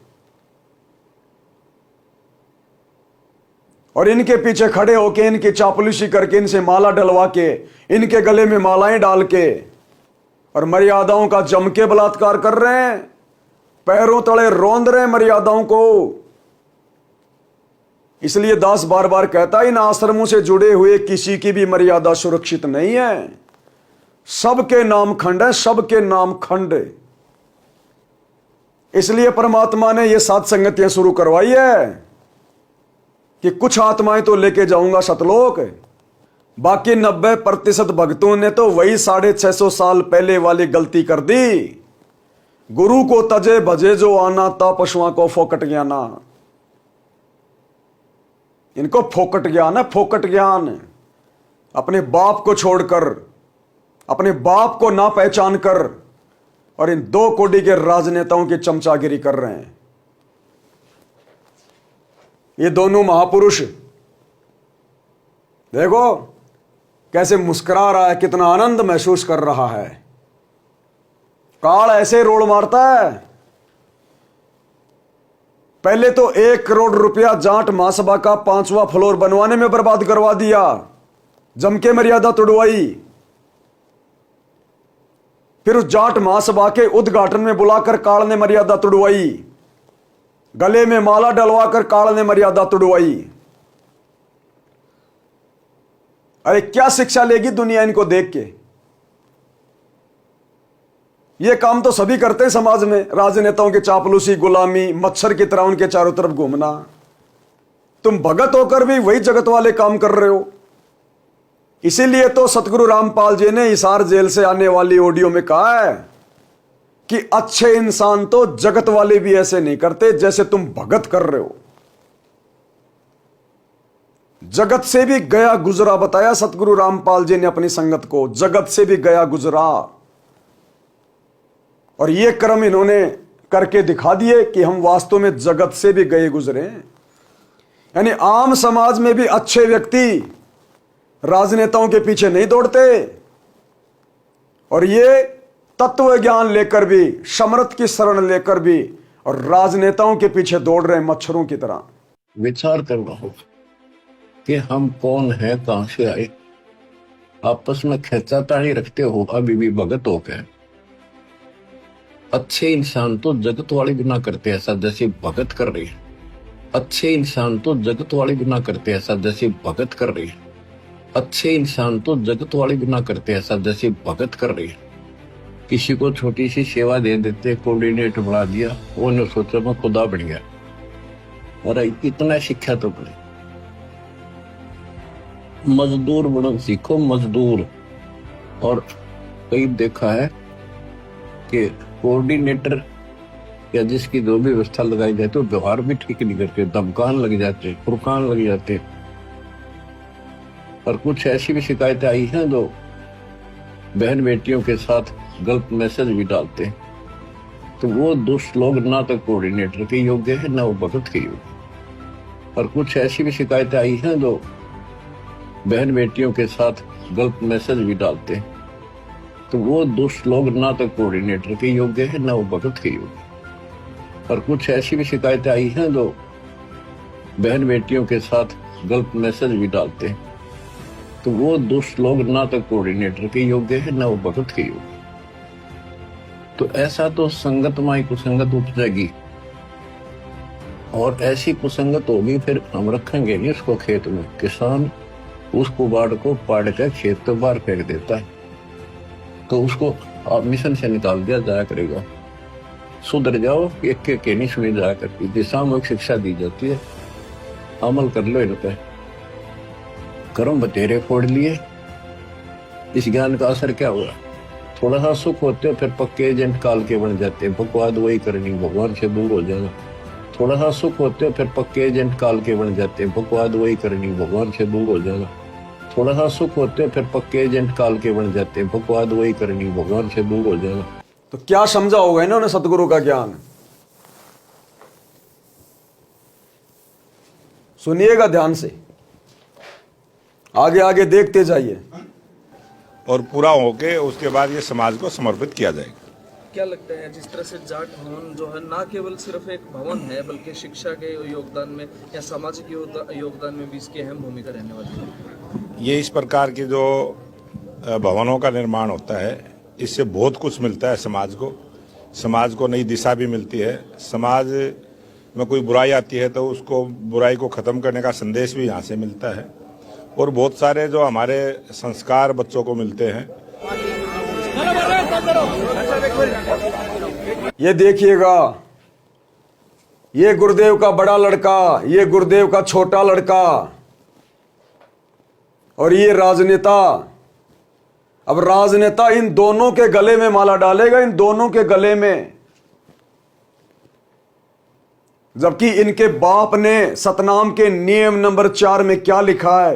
और इनके पीछे खड़े होके, इनकी चापलूसी करके, इनसे माला डलवा के, इनके गले में मालाएं डाल के, और मर्यादाओं का जम के बलात्कार कर रहे हैं, पैरों तले रौंद रहे हैं मर्यादाओं को। इसलिए दास बार बार कहता है, इन आश्रमों से जुड़े हुए किसी की भी मर्यादा सुरक्षित नहीं है। सबके नाम खंड है, सबके नाम खंड। इसलिए परमात्मा ने यह सात संगतियां शुरू करवाई है कि कुछ आत्माएं तो लेके जाऊंगा सतलोक, बाकी 90% भक्तों ने तो वही 650 साल पहले वाली गलती कर दी। गुरु को तजे भजे जो आना, ता पशुओं को फोकट ज्ञाना। इनको फोकट ज्ञान है, फोकट ज्ञान। अपने बाप को छोड़कर, अपने बाप को ना पहचान कर, और इन 2 कोड़ी के राजनेताओं की चमचागिरी कर रहे हैं। ये दोनों महापुरुष देखो कैसे मुस्कुरा रहा है, कितना आनंद महसूस कर रहा है। काल ऐसे रोड़ मारता है पहले तो 1 करोड़ रुपया जाट महासभा का 5वां फ्लोर बनवाने में बर्बाद करवा दिया, जम के मर्यादा तोड़वाई। फिर उस जाट महासभा के उद्घाटन में बुलाकर काल ने मर्यादा तोड़वाई, गले में माला डलवाकर काल ने मर्यादा तोड़वाई। अरे क्या शिक्षा लेगी दुनिया इनको देख के? ये काम तो सभी करते हैं समाज में, राजनेताओं की चापलूसी, गुलामी, मच्छर की तरह उनके चारों तरफ घूमना। तुम भगत होकर भी वही जगत वाले काम कर रहे हो। इसीलिए तो सतगुरु रामपाल जी ने हिसार जेल से आने वाली ऑडियो में कहा है कि अच्छे इंसान तो जगत वाले भी ऐसे नहीं करते जैसे तुम भगत कर रहे हो। जगत से भी गया गुजरा बताया सतगुरु रामपाल जी ने अपनी संगत को, जगत से भी गया गुजरा। और ये कर्म इन्होंने करके दिखा दिए कि हम वास्तव में जगत से भी गए गुजरे। यानी आम समाज में भी अच्छे व्यक्ति राजनेताओं के पीछे नहीं दौड़ते, और ये तत्व ज्ञान लेकर भी, समर्थ की शरण लेकर भी, और राजनेताओं के पीछे दौड़ रहे मच्छरों की तरह। विचार करना होगा कि हम कौन है, कहां से आए। आपस में खेचातानी रखते हो अभी भी भगत हो गए। अच्छे इंसान तो जगत वाले भी ना करते ऐसा जैसे भगत कर रही है। अच्छे इंसान तो जगत वाले भी ना करते ऐसा जैसे भगत कर रही है। अच्छे इंसान तो जगत वाले भी ना करते ऐसा जैसे भगत कर रही है। किसी को छोटी सी सेवा दे देते, कोऑर्डिनेटर बना दिया, वो ने सोचा मैं खुदा बन गया। अरे इतना शिक्षा तो बने, मजदूर बनो सीखो, मजदूर। और कई देखा है कि कोऑर्डिनेटर या जिसकी जो भी व्यवस्था लगाई जाए तो व्यवहार भी ठीक नहीं करते, धमकान लग जाते, फुरकान लग जाते। और कुछ ऐसी भी शिकायतें आई हैं जो बहन बेटियों के साथ गलत मैसेज भी डालते हैं। तो वो दुष्ट लोग ना तो कोऑर्डिनेटर के योग्य है ना वो भगत के योग्य। और कुछ ऐसी भी शिकायतें आई हैं जो बहन बेटियों के साथ गलत मैसेज भी डालते हैं। तो वो दुष्ट लोग ना तो कोऑर्डिनेटर के योग्य है ना वो भगत के योग्य। और कुछ ऐसी भी शिकायतें आई हैं जो बहन बेटियों के साथ गलत मैसेज भी डालते हैं। तो वो दुष्ट लोग ना तो कोऑर्डिनेटर के योग्य है ना वो भगत के योग्य। तो ऐसा तो संगत माई कुसंगत उपजेगी, और ऐसी कुसंगत होगी फिर हम रखेंगे नहीं उसको खेत में। किसान उस कुबाड़ को पाड़ कर खेत तो बाहर फेंक देता है, तो उसको आप मिशन से निकाल दिया जाया करेगा। सुधर जाओ, एक के नहीं सुनी जाया करती, दिशा में शिक्षा दी जाती है, अमल कर लो इन पे। कर्म बतेरे फोड़ लिए, इस ज्ञान का असर क्या हुआ? थोड़ा सा सुख होते हो फिर पक्के एजेंट काल के बन जाते हैं, बकवाद वही करनी, भगवान से दूर हो जाना। थोड़ा सा सुख होते हो फिर पक्के एजेंट काल के बन जाते हैं, बकवाद वही करनी, भगवान से दूर हो जाना। थोड़ा सा सुख होते हो फिर पक्के एजेंट काल के बन जाते हैं, बकवाद वही करनी, भगवान से दूर हो जाना। तो क्या समझा होगा इन्होंने सतगुरु का ज्ञान? सुनिएगा ध्यान से, आगे आगे देखते जाइए। और पूरा होके उसके बाद ये समाज को समर्पित किया जाएगा। क्या लगता है जिस तरह से जाट भवन जो है ना केवल सिर्फ एक भवन है बल्कि शिक्षा के योगदान में या सामाजिक योगदान में भी इसकी अहम भूमिका रहने वाली है? ये इस प्रकार के जो भवनों का निर्माण होता है इससे बहुत कुछ मिलता है समाज को नई दिशा भी मिलती है। समाज में कोई बुराई आती है तो उसको बुराई को ख़त्म करने का संदेश भी यहाँ से मिलता है। और बहुत सारे जो हमारे संस्कार बच्चों को मिलते हैं। ये देखिएगा, ये गुरुदेव का बड़ा लड़का, ये गुरुदेव का छोटा लड़का, और ये राजनेता। अब राजनेता इन दोनों के गले में माला डालेगा, इन दोनों के गले में, जबकि इनके बाप ने सतनाम के नियम नंबर 4 में क्या लिखा है?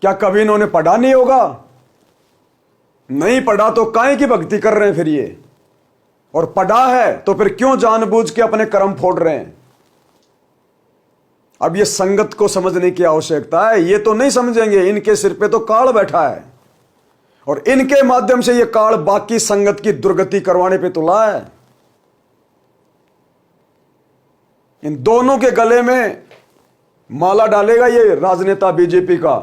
क्या कभी इन्होंने पढ़ा नहीं होगा? नहीं पढ़ा तो काहे की भक्ति कर रहे हैं फिर ये? और पढ़ा है तो फिर क्यों जानबूझ के अपने कर्म फोड़ रहे हैं? अब ये संगत को समझने की आवश्यकता है। ये तो नहीं समझेंगे, इनके सिर पे तो काल बैठा है, और इनके माध्यम से ये काल बाकी संगत की दुर्गति करवाने पे तुला है। इन दोनों के गले में माला डालेगा ये राजनेता बीजेपी का,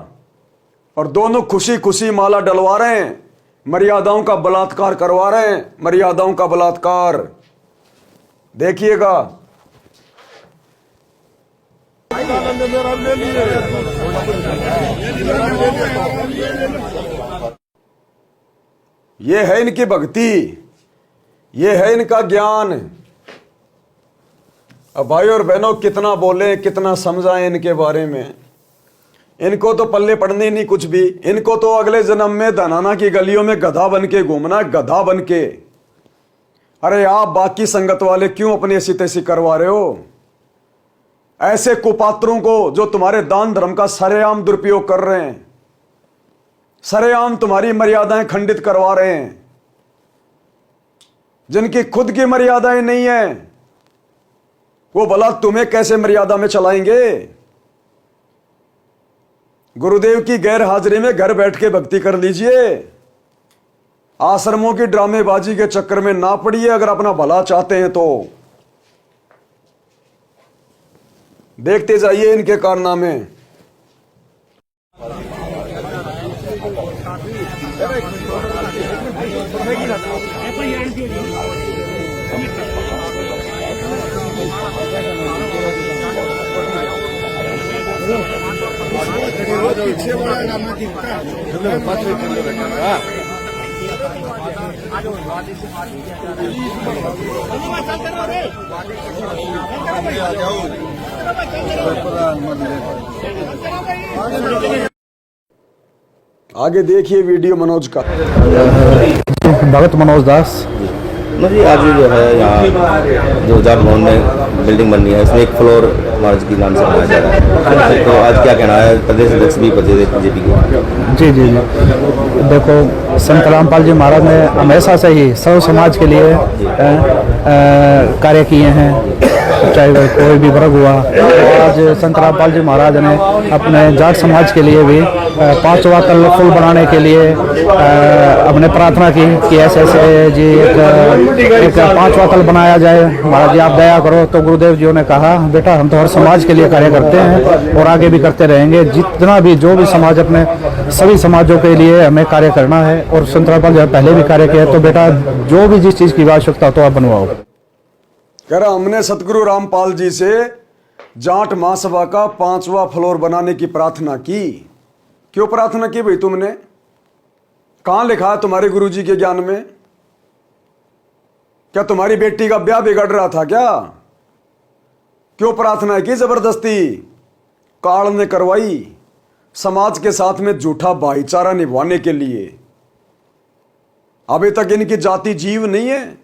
और दोनों खुशी खुशी माला डलवा रहे हैं, मर्यादाओं का बलात्कार करवा रहे हैं, मर्यादाओं का बलात्कार। देखिएगा। ये है इनकी भक्ति, ये है इनका ज्ञान। अब भाई और बहनों, कितना बोले, कितना समझाएं इनके बारे में। इनको तो पल्ले पड़ने नहीं कुछ भी। इनको तो अगले जन्म में धनाना की गलियों में गधा बन के घूमना, गधा बन के। अरे आप बाकी संगत वाले क्यों अपनी ऐसी तैसी करवा रहे हो? ऐसे कुपात्रों को जो तुम्हारे दान धर्म का सरेआम दुरुपयोग कर रहे हैं, सरेआम तुम्हारी मर्यादाएं खंडित करवा रहे हैं, जिनकी खुद की मर्यादाएं नहीं है, वो भला तुम्हें कैसे मर्यादा में चलाएंगे? गुरुदेव की गैर हाजिरी में घर बैठ के भक्ति कर लीजिए। आश्रमों की ड्रामेबाजी के चक्कर में ना पड़िए अगर अपना भला चाहते हैं तो। देखते जाइए इनके कारनामे। आगे देखिए वीडियो मनोज का। भगत मनोज दास जी, आज जो है यहाँ जो जाट भवन में बिल्डिंग बननी है, इसमें एक फ्लोर महाराज के नाम से बनाया जा रहा है, तो आज क्या कहना है? प्रदेश अध्यक्ष भी बचे थे बीजेपी के। जी जी जी, देखो संत रामपाल जी महाराज ने हमेशा से ही सर्व समाज के लिए कार्य किए हैं, चाहे वह कोई भी वर्ग हुआ। आज संत रामपाल जी महाराज ने अपने जाट समाज के लिए भी 5 वातल पुल बनाने के लिए अपने प्रार्थना की कि ऐसे ऐसे जी एक 5 वातल बनाया जाए, महाराज जी आप दया करो। तो गुरुदेव जी ने कहा बेटा हम तो हर समाज के लिए कार्य करते हैं और आगे भी करते रहेंगे, जितना भी जो भी समाज अपने सभी समाजों के लिए हमें कार्य करना है। और संत रामपाल जी पहले भी कार्य किया, तो बेटा जो भी जिस चीज़ की आवश्यकता तो आप बनवाओ। कह रहा हमने सतगुरु रामपाल जी से जाट महासभा का 5वां फ्लोर बनाने की प्रार्थना की। क्यों प्रार्थना की भाई तुमने? कहां लिखा है तुम्हारे गुरुजी के ज्ञान में? क्या तुम्हारी बेटी का ब्याह बिगड़ रहा था क्या? क्यों प्रार्थना की जबरदस्ती? काल ने करवाई समाज के साथ में झूठा भाईचारा निभाने के लिए। अभी तक इनकी जाति जीव नहीं है।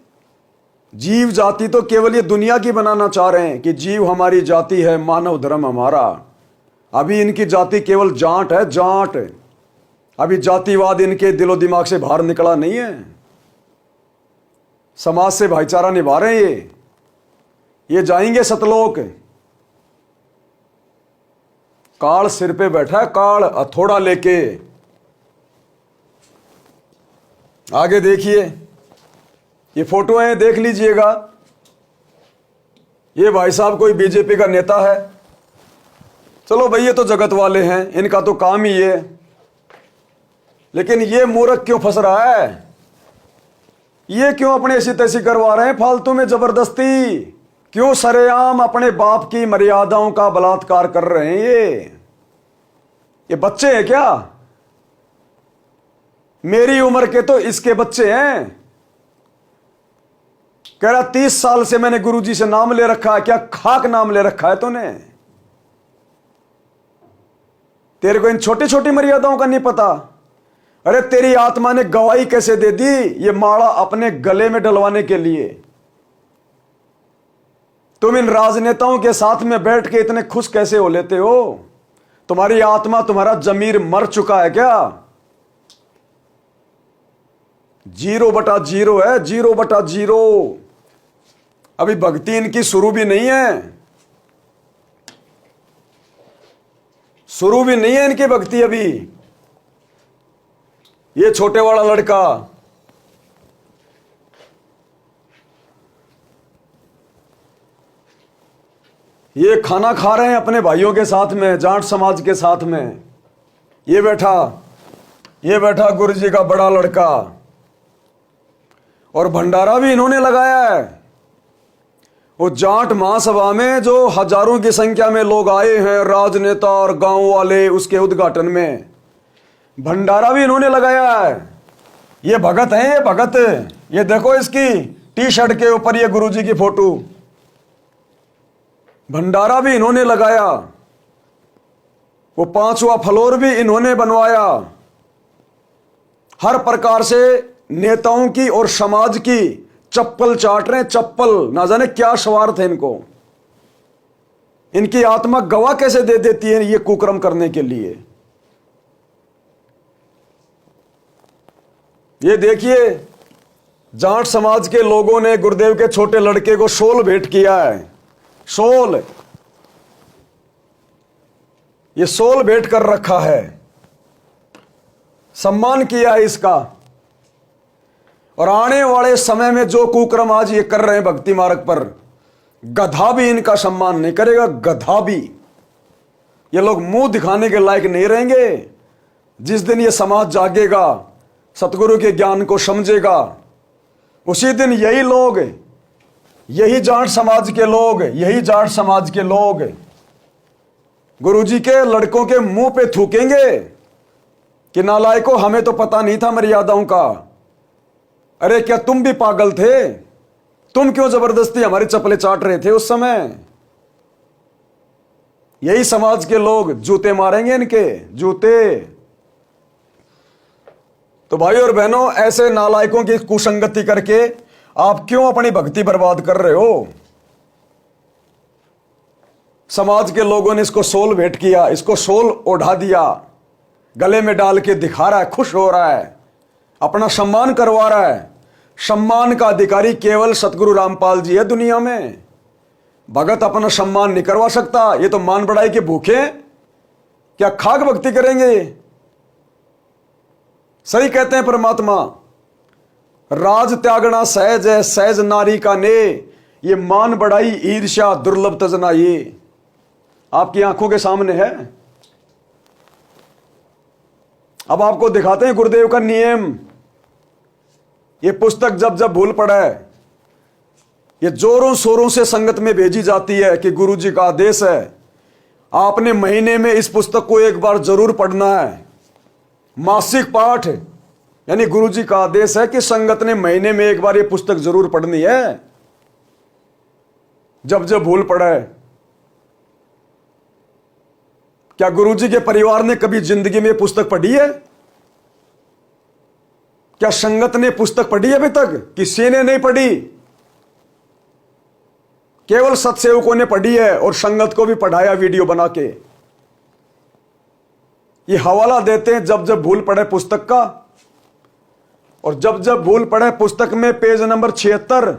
जीव जाति तो केवल ये दुनिया की बनाना चाह रहे हैं कि जीव हमारी जाति है, मानव धर्म हमारा। अभी इनकी जाति केवल जाट है, जाट। अभी जातिवाद इनके दिलो दिमाग से बाहर निकला नहीं है। समाज से भाईचारा निभा रहे हैं ये जाएंगे सतलोक। काल सिर पे बैठा है, काल हथौड़ा लेके। आगे देखिए, ये फोटो है, देख लीजिएगा। ये भाई साहब कोई बीजेपी का नेता है। चलो भाई ये तो जगत वाले हैं, इनका तो काम ही है। लेकिन ये मूर्ख क्यों फंस रहा है? ये क्यों अपने ऐसी तैसी करवा रहे हैं फालतू में जबरदस्ती? क्यों सरेआम अपने बाप की मर्यादाओं का बलात्कार कर रहे हैं? ये बच्चे हैं क्या? मेरी उम्र के तो इसके बच्चे हैं। कह रहा 30 साल से मैंने गुरुजी से नाम ले रखा है। क्या खाक नाम ले रखा है तूने? तेरे को इन छोटी छोटी मर्यादाओं का नहीं पता? अरे तेरी आत्मा ने गवाही कैसे दे दी ये माला अपने गले में डलवाने के लिए? तुम इन राजनेताओं के साथ में बैठ के इतने खुश कैसे हो लेते हो? तुम्हारी आत्मा, तुम्हारा जमीर मर चुका है क्या? 0/0 है, 0/0। अभी भक्ति इनकी शुरू भी नहीं है, शुरू भी नहीं है इनकी भक्ति अभी। ये छोटे वाला लड़का ये खाना खा रहे हैं अपने भाइयों के साथ में, जाट समाज के साथ में। ये बैठा गुरु जी का बड़ा लड़का, और भंडारा भी इन्होंने लगाया है। वो जाट महासभा में जो हजारों की संख्या में लोग आए हैं, राजनेता और गांव वाले, उसके उद्घाटन में भंडारा भी इन्होंने लगाया है। ये भगत है, ये भगत। ये देखो इसकी टी शर्ट के ऊपर ये गुरुजी की फोटो। भंडारा भी इन्होंने लगाया, वो 5वां फ्लोर भी इन्होंने बनवाया। हर प्रकार से नेताओं की और समाज की चप्पल चाट रहे हैं, चप्पल। ना जाने क्या स्वार्थ है इनको, इनकी आत्मा गवाह कैसे दे देती है ये कुकर्म करने के लिए। ये देखिए, जाट समाज के लोगों ने गुरुदेव के छोटे लड़के को शॉल भेंट किया है। शॉल, ये शॉल भेंट कर रखा है, सम्मान किया है इसका। और आने वाले समय में जो कुकर्म आज ये कर रहे हैं भक्ति मार्ग पर, गधा भी इनका सम्मान नहीं करेगा, गधा भी। ये लोग मुंह दिखाने के लायक नहीं रहेंगे। जिस दिन ये समाज जागेगा, सतगुरु के ज्ञान को समझेगा, उसी दिन यही लोग, यही जाट समाज के लोग, यही जाट समाज के लोग गुरुजी के लड़कों के मुंह पे थूकेंगे कि नालायकों, हमें तो पता नहीं था मर्यादाओं का। अरे क्या तुम भी पागल थे? तुम क्यों जबरदस्ती हमारी चप्पलें चाट रहे थे उस समय? यही समाज के लोग जूते मारेंगे, इनके जूते। तो भाई और बहनों, ऐसे नालायकों की कुसंगति करके आप क्यों अपनी भक्ति बर्बाद कर रहे हो? समाज के लोगों ने इसको शॉल भेंट किया, इसको शॉल ओढ़ा दिया, गले में डाल के दिखा रहा है, खुश हो रहा है, अपना सम्मान करवा रहा है। सम्मान का अधिकारी केवल सतगुरु रामपाल जी है दुनिया में। भगत अपना सम्मान नहीं करवा सकता। ये तो मान बढ़ाई के भूखे, क्या खाक भक्ति करेंगे? सही कहते हैं परमात्मा, राज त्यागना सहज है, सहज नारी का ने, ये मान बढ़ाई ईर्ष्या दुर्लभ तजना। ये आपकी आंखों के सामने है। अब आपको दिखाते हैं गुरुदेव का नियम। ये पुस्तक जब जब भूल पड़ा है, ये जोरों शोरों से संगत में भेजी जाती है कि गुरुजी का आदेश है, आपने महीने में इस पुस्तक को एक बार जरूर पढ़ना है। मासिक पाठ, यानी गुरुजी का आदेश है कि संगत ने महीने में एक बार ये पुस्तक जरूर पढ़नी है, जब जब भूल पड़ा है। क्या गुरुजी के परिवार ने कभी जिंदगी में पुस्तक पढ़ी है? क्या संगत ने पुस्तक पढ़ी है अभी तक? किसी ने नहीं पढ़ी। केवल सत्सेवकों ने पढ़ी है और संगत को भी पढ़ाया वीडियो बना के। ये हवाला देते हैं जब जब भूल पड़े पुस्तक का। और जब जब भूल पड़े पुस्तक में पेज नंबर 76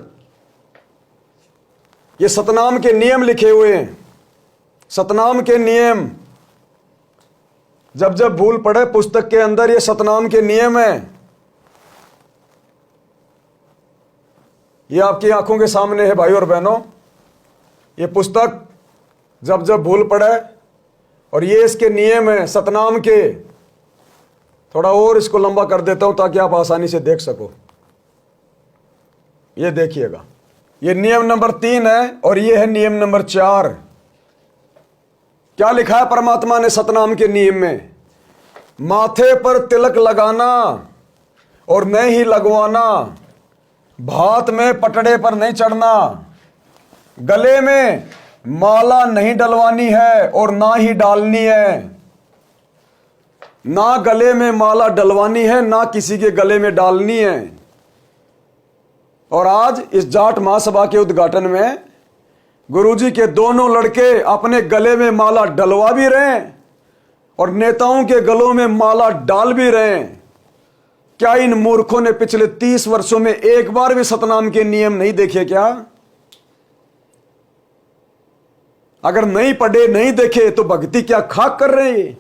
ये सतनाम के नियम लिखे हुए हैं। सतनाम के नियम, जब जब भूल पड़े पुस्तक के अंदर ये सतनाम के नियम है। ये आपकी आंखों के सामने है भाई और बहनों। ये पुस्तक जब जब भूल पड़े, और ये इसके नियम है सतनाम के। थोड़ा और इसको लंबा कर देता हूं ताकि आप आसानी से देख सको। ये देखिएगा, ये नियम नंबर 3 है और ये है नियम नंबर 4। क्या लिखा है परमात्मा ने सतनाम के नियम में? माथे पर तिलक लगाना और नहीं ही लगवाना, भात में पटड़े पर नहीं चढ़ना, गले में माला नहीं डलवानी है और ना ही डालनी है। ना गले में माला डलवानी है, ना किसी के गले में डालनी है। और आज इस जाट महासभा के उद्घाटन में गुरुजी के दोनों लड़के अपने गले में माला डलवा भी रहे हैं और नेताओं के गलों में माला डाल भी रहे हैं। क्या इन मूर्खों ने पिछले 30 वर्षों में एक बार भी सतनाम के नियम नहीं देखे क्या? अगर नहीं पढ़े, नहीं देखे तो भक्ति क्या खाक कर रहे हैं?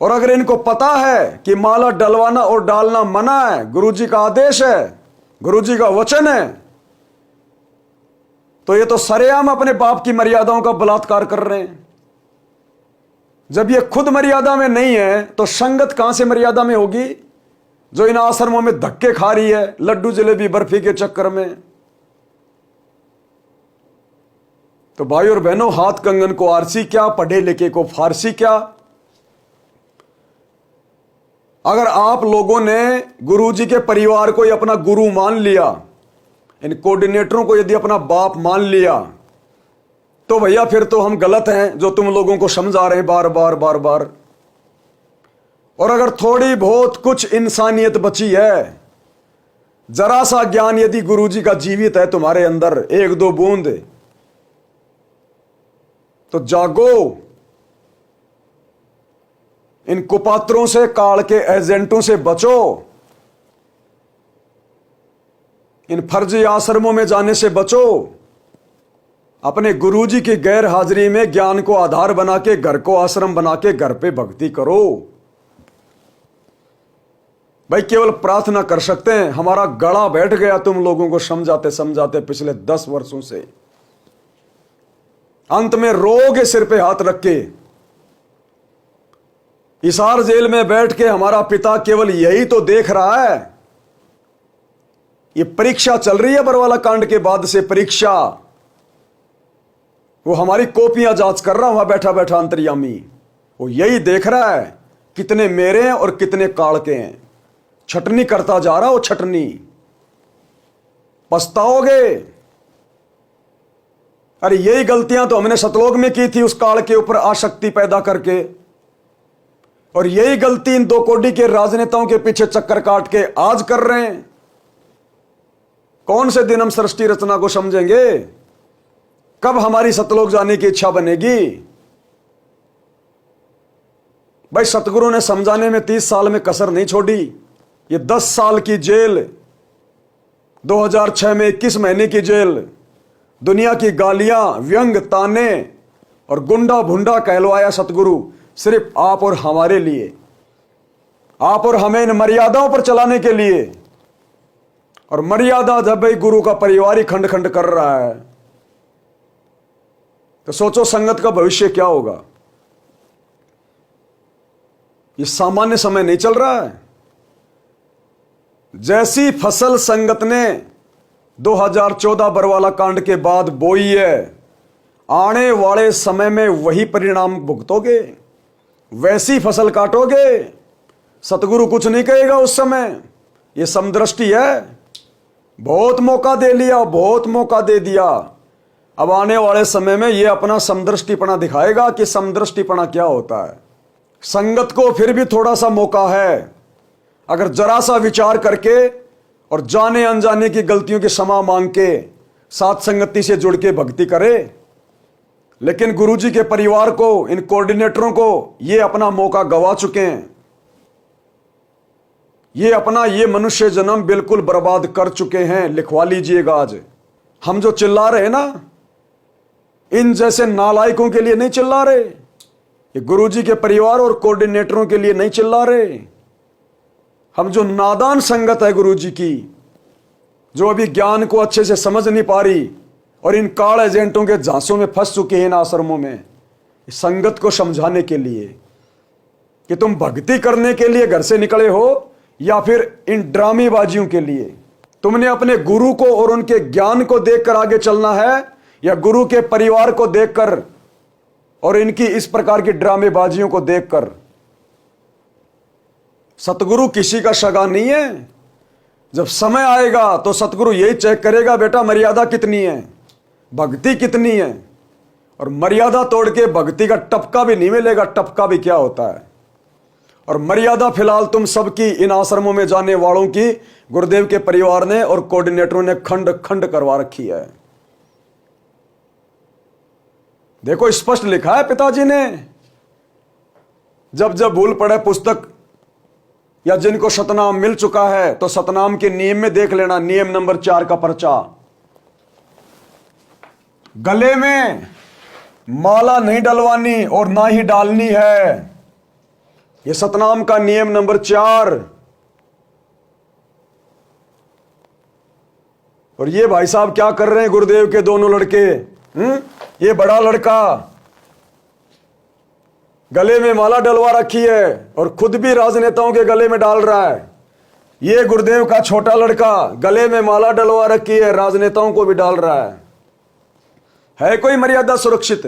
और अगर इनको पता है कि माला डलवाना और डालना मना है, गुरुजी का आदेश है, गुरुजी का वचन है, तो ये तो सरेआम अपने बाप की मर्यादाओं का बलात्कार कर रहे हैं। जब ये खुद मर्यादा में नहीं है तो संगत कहां से मर्यादा में होगी, जो इन आश्रमों में धक्के खा रही है लड्डू जलेबी बर्फी के चक्कर में। तो भाई और बहनों, हाथ कंगन को आरसी क्या, पढ़े लिखे को फारसी क्या। अगर आप लोगों ने गुरुजी के परिवार को अपना गुरु मान लिया, इन कोऑर्डिनेटरों को यदि अपना बाप मान लिया, तो भैया फिर तो हम गलत हैं जो तुम लोगों को समझा रहे हैं बार बार बार बार। और अगर थोड़ी बहुत कुछ इंसानियत बची है, जरा सा ज्ञान यदि गुरुजी का जीवित है तुम्हारे अंदर, एक दो बूंद, तो जागो। इन कुपात्रों से, काल के एजेंटों से बचो। इन फर्जी आश्रमों में जाने से बचो। अपने गुरुजी की गैर हाजिरी में ज्ञान को आधार बना के, घर को आश्रम बना के घर पे भक्ति करो। भाई केवल प्रार्थना कर सकते हैं। हमारा गला बैठ गया तुम लोगों को समझाते समझाते पिछले 10 वर्षों से। अंत में रोगे सिर पे हाथ रख के। हिसार जेल में बैठ के हमारा पिता केवल यही तो देख रहा है। ये परीक्षा चल रही है बरवाला कांड के बाद से, परीक्षा। वो हमारी कॉपियां जांच कर रहा वहां बैठा बैठा अंतर्यामी। वो यही देख रहा है कितने मेरे हैं और कितने काल के हैं। छटनी करता जा रहा, वो छटनी। पछताओगे। अरे यही गलतियां तो हमने सतलोक में की थी, उस काल के ऊपर आसक्ति पैदा करके। और यही गलती इन 2 कोड़ी के राजनेताओं के पीछे चक्कर काट के आज कर रहे हैं। कौन से दिन हम सृष्टि रचना को समझेंगे? कब हमारी सतलोक जाने की इच्छा बनेगी? भाई सतगुरु ने समझाने में 30 साल में कसर नहीं छोड़ी। ये 10 साल की जेल, 2006 में 21 महीने की जेल, दुनिया की गालियां, व्यंग, ताने और गुंडा भुंडा कहलवाया सतगुरु सिर्फ आप और हमारे लिए, आप और हमें इन मर्यादाओं पर चलाने के लिए। और मर्यादा जब भाई गुरु का परिवार ही खंड खंड कर रहा है, तो सोचो संगत का भविष्य क्या होगा। ये सामान्य समय नहीं चल रहा है। जैसी फसल संगत ने 2014 बरवाला कांड के बाद बोई है, आने वाले समय में वही परिणाम भुगतोगे, वैसी फसल काटोगे। सतगुरु कुछ नहीं कहेगा उस समय। ये समदृष्टि है। बहुत मौका दे लिया, बहुत मौका दे दिया। अब आने वाले समय में ये अपना समदृष्टिपना दिखाएगा कि समदृष्टिपना क्या होता है। संगत को फिर भी थोड़ा सा मौका है, अगर जरा सा विचार करके और जाने अनजाने की गलतियों की क्षमा मांग के साथ संगति से जुड़ के भक्ति करे। लेकिन गुरुजी के परिवार को, इन कोऑर्डिनेटरों को ये अपना मौका गवा चुके हैं। ये अपना ये मनुष्य जन्म बिल्कुल बर्बाद कर चुके हैं। लिखवा लीजिएगा। आज हम जो चिल्ला रहे हैं ना, इन जैसे नालायकों के लिए नहीं चिल्ला रहे। ये गुरुजी के परिवार और कोऑर्डिनेटरों के लिए नहीं चिल्ला रहे। हम जो नादान संगत है गुरुजी की, जो अभी ज्ञान को अच्छे से समझ नहीं पा रही और इन काल एजेंटों के झांसों में फंस चुके हैं इन आश्रमों में, संगत को समझाने के लिए कि तुम भक्ति करने के लिए घर से निकले हो या फिर इन ड्रामेबाजियों के लिए। तुमने अपने गुरु को और उनके ज्ञान को देखकर आगे चलना है या गुरु के परिवार को देखकर और इनकी इस प्रकार की ड्रामेबाजियों को देखकर। सतगुरु किसी का सगा नहीं है। जब समय आएगा तो सतगुरु यही चेक करेगा, बेटा मर्यादा कितनी है, भक्ति कितनी है। और मर्यादा तोड़ के भक्ति का टपका भी नहीं मिलेगा। टपका भी क्या होता है। और मर्यादा फिलहाल तुम सबकी, इन आश्रमों में जाने वालों की गुरुदेव के परिवार ने और कोऑर्डिनेटरों ने खंड खंड करवा रखी है। देखो स्पष्ट लिखा है पिताजी ने। जब जब भूल पड़े पुस्तक या जिनको सतनाम मिल चुका है तो सतनाम के नियम में देख लेना। नियम नंबर 4 का पर्चा, गले में माला नहीं डलवानी और ना ही डालनी है। यह सतनाम का नियम नंबर 4। और ये भाई साहब क्या कर रहे हैं गुरुदेव के दोनों लड़के? ये बड़ा लड़का गले में माला डलवा रखी है और खुद भी राजनेताओं के गले में डाल रहा है। ये गुरुदेव का छोटा लड़का गले में माला डलवा रखी है, राजनेताओं को भी डाल रहा है कोई मर्यादा सुरक्षित?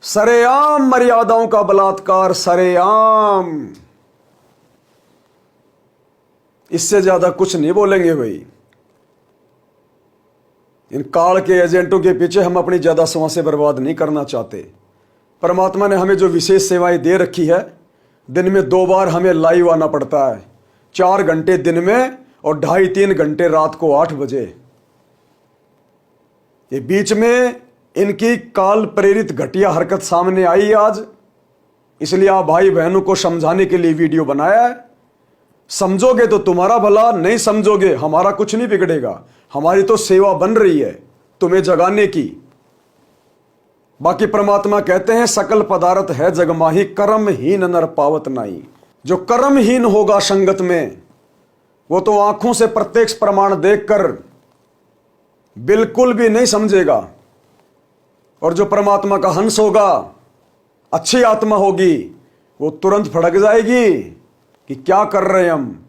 सरेआम मर्यादाओं का बलात्कार, सरेआम। इससे ज्यादा कुछ नहीं बोलेंगे भाई। इन काल के एजेंटों के पीछे हम अपनी ज्यादा समय बर्बाद नहीं करना चाहते। परमात्मा ने हमें जो विशेष सेवाएं दे रखी है, दिन में 2 बार हमें लाइव आना पड़ता है, 4 घंटे दिन में और 2.5-3 घंटे रात को 8 बजे। ये बीच में इनकी काल प्रेरित घटिया हरकत सामने आई आज, इसलिए आप भाई बहनों को समझाने के लिए वीडियो बनाया है। समझोगे तो तुम्हारा भला, नहीं समझोगे हमारा कुछ नहीं बिगड़ेगा। हमारी तो सेवा बन रही है तुम्हें जगाने की। बाकी परमात्मा कहते हैं सकल पदार्थ है जगमाही, कर्महीन नर पावत नाई। जो कर्महीन होगा संगत में, वो तो आंखों से प्रत्यक्ष प्रमाण देखकर बिल्कुल भी नहीं समझेगा। और जो परमात्मा का हंस होगा, अच्छी आत्मा होगी, वो तुरंत फड़क जाएगी कि क्या कर रहे हैं हम,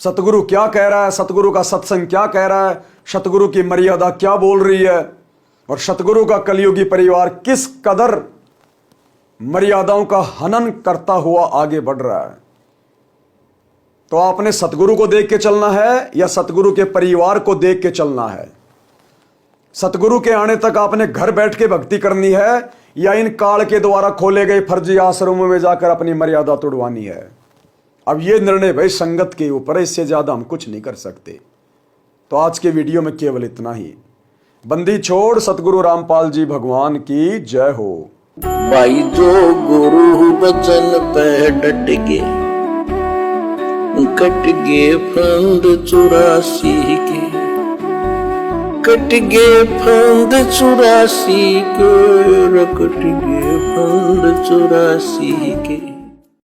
सतगुरु क्या कह रहा है, सतगुरु का सत्संग क्या कह रहा है, सतगुरु की मर्यादा क्या बोल रही है, और सतगुरु का कलयुगी परिवार किस कदर मर्यादाओं का हनन करता हुआ आगे बढ़ रहा है। तो आपने सतगुरु को देख के चलना है या सतगुरु के परिवार को देख के चलना है? सतगुरु के आने तक आपने घर बैठ के भक्ति करनी है या इन काल के द्वारा खोले गए फर्जी आश्रमों में जाकर अपनी मर्यादा तोड़वानी है? अब ये निर्णय भाई संगत के ऊपर है, इससे ज्यादा हम कुछ नहीं कर सकते। तो आज के वीडियो में केवल इतना ही। बंदी छोड़ सतगुरु रामपाल जी भगवान की जय हो। भाई जो गुरु बचन पे डट गे, कट गे फंद 84 के, कट गे फंद 84 के, कट गे फंद 84 के।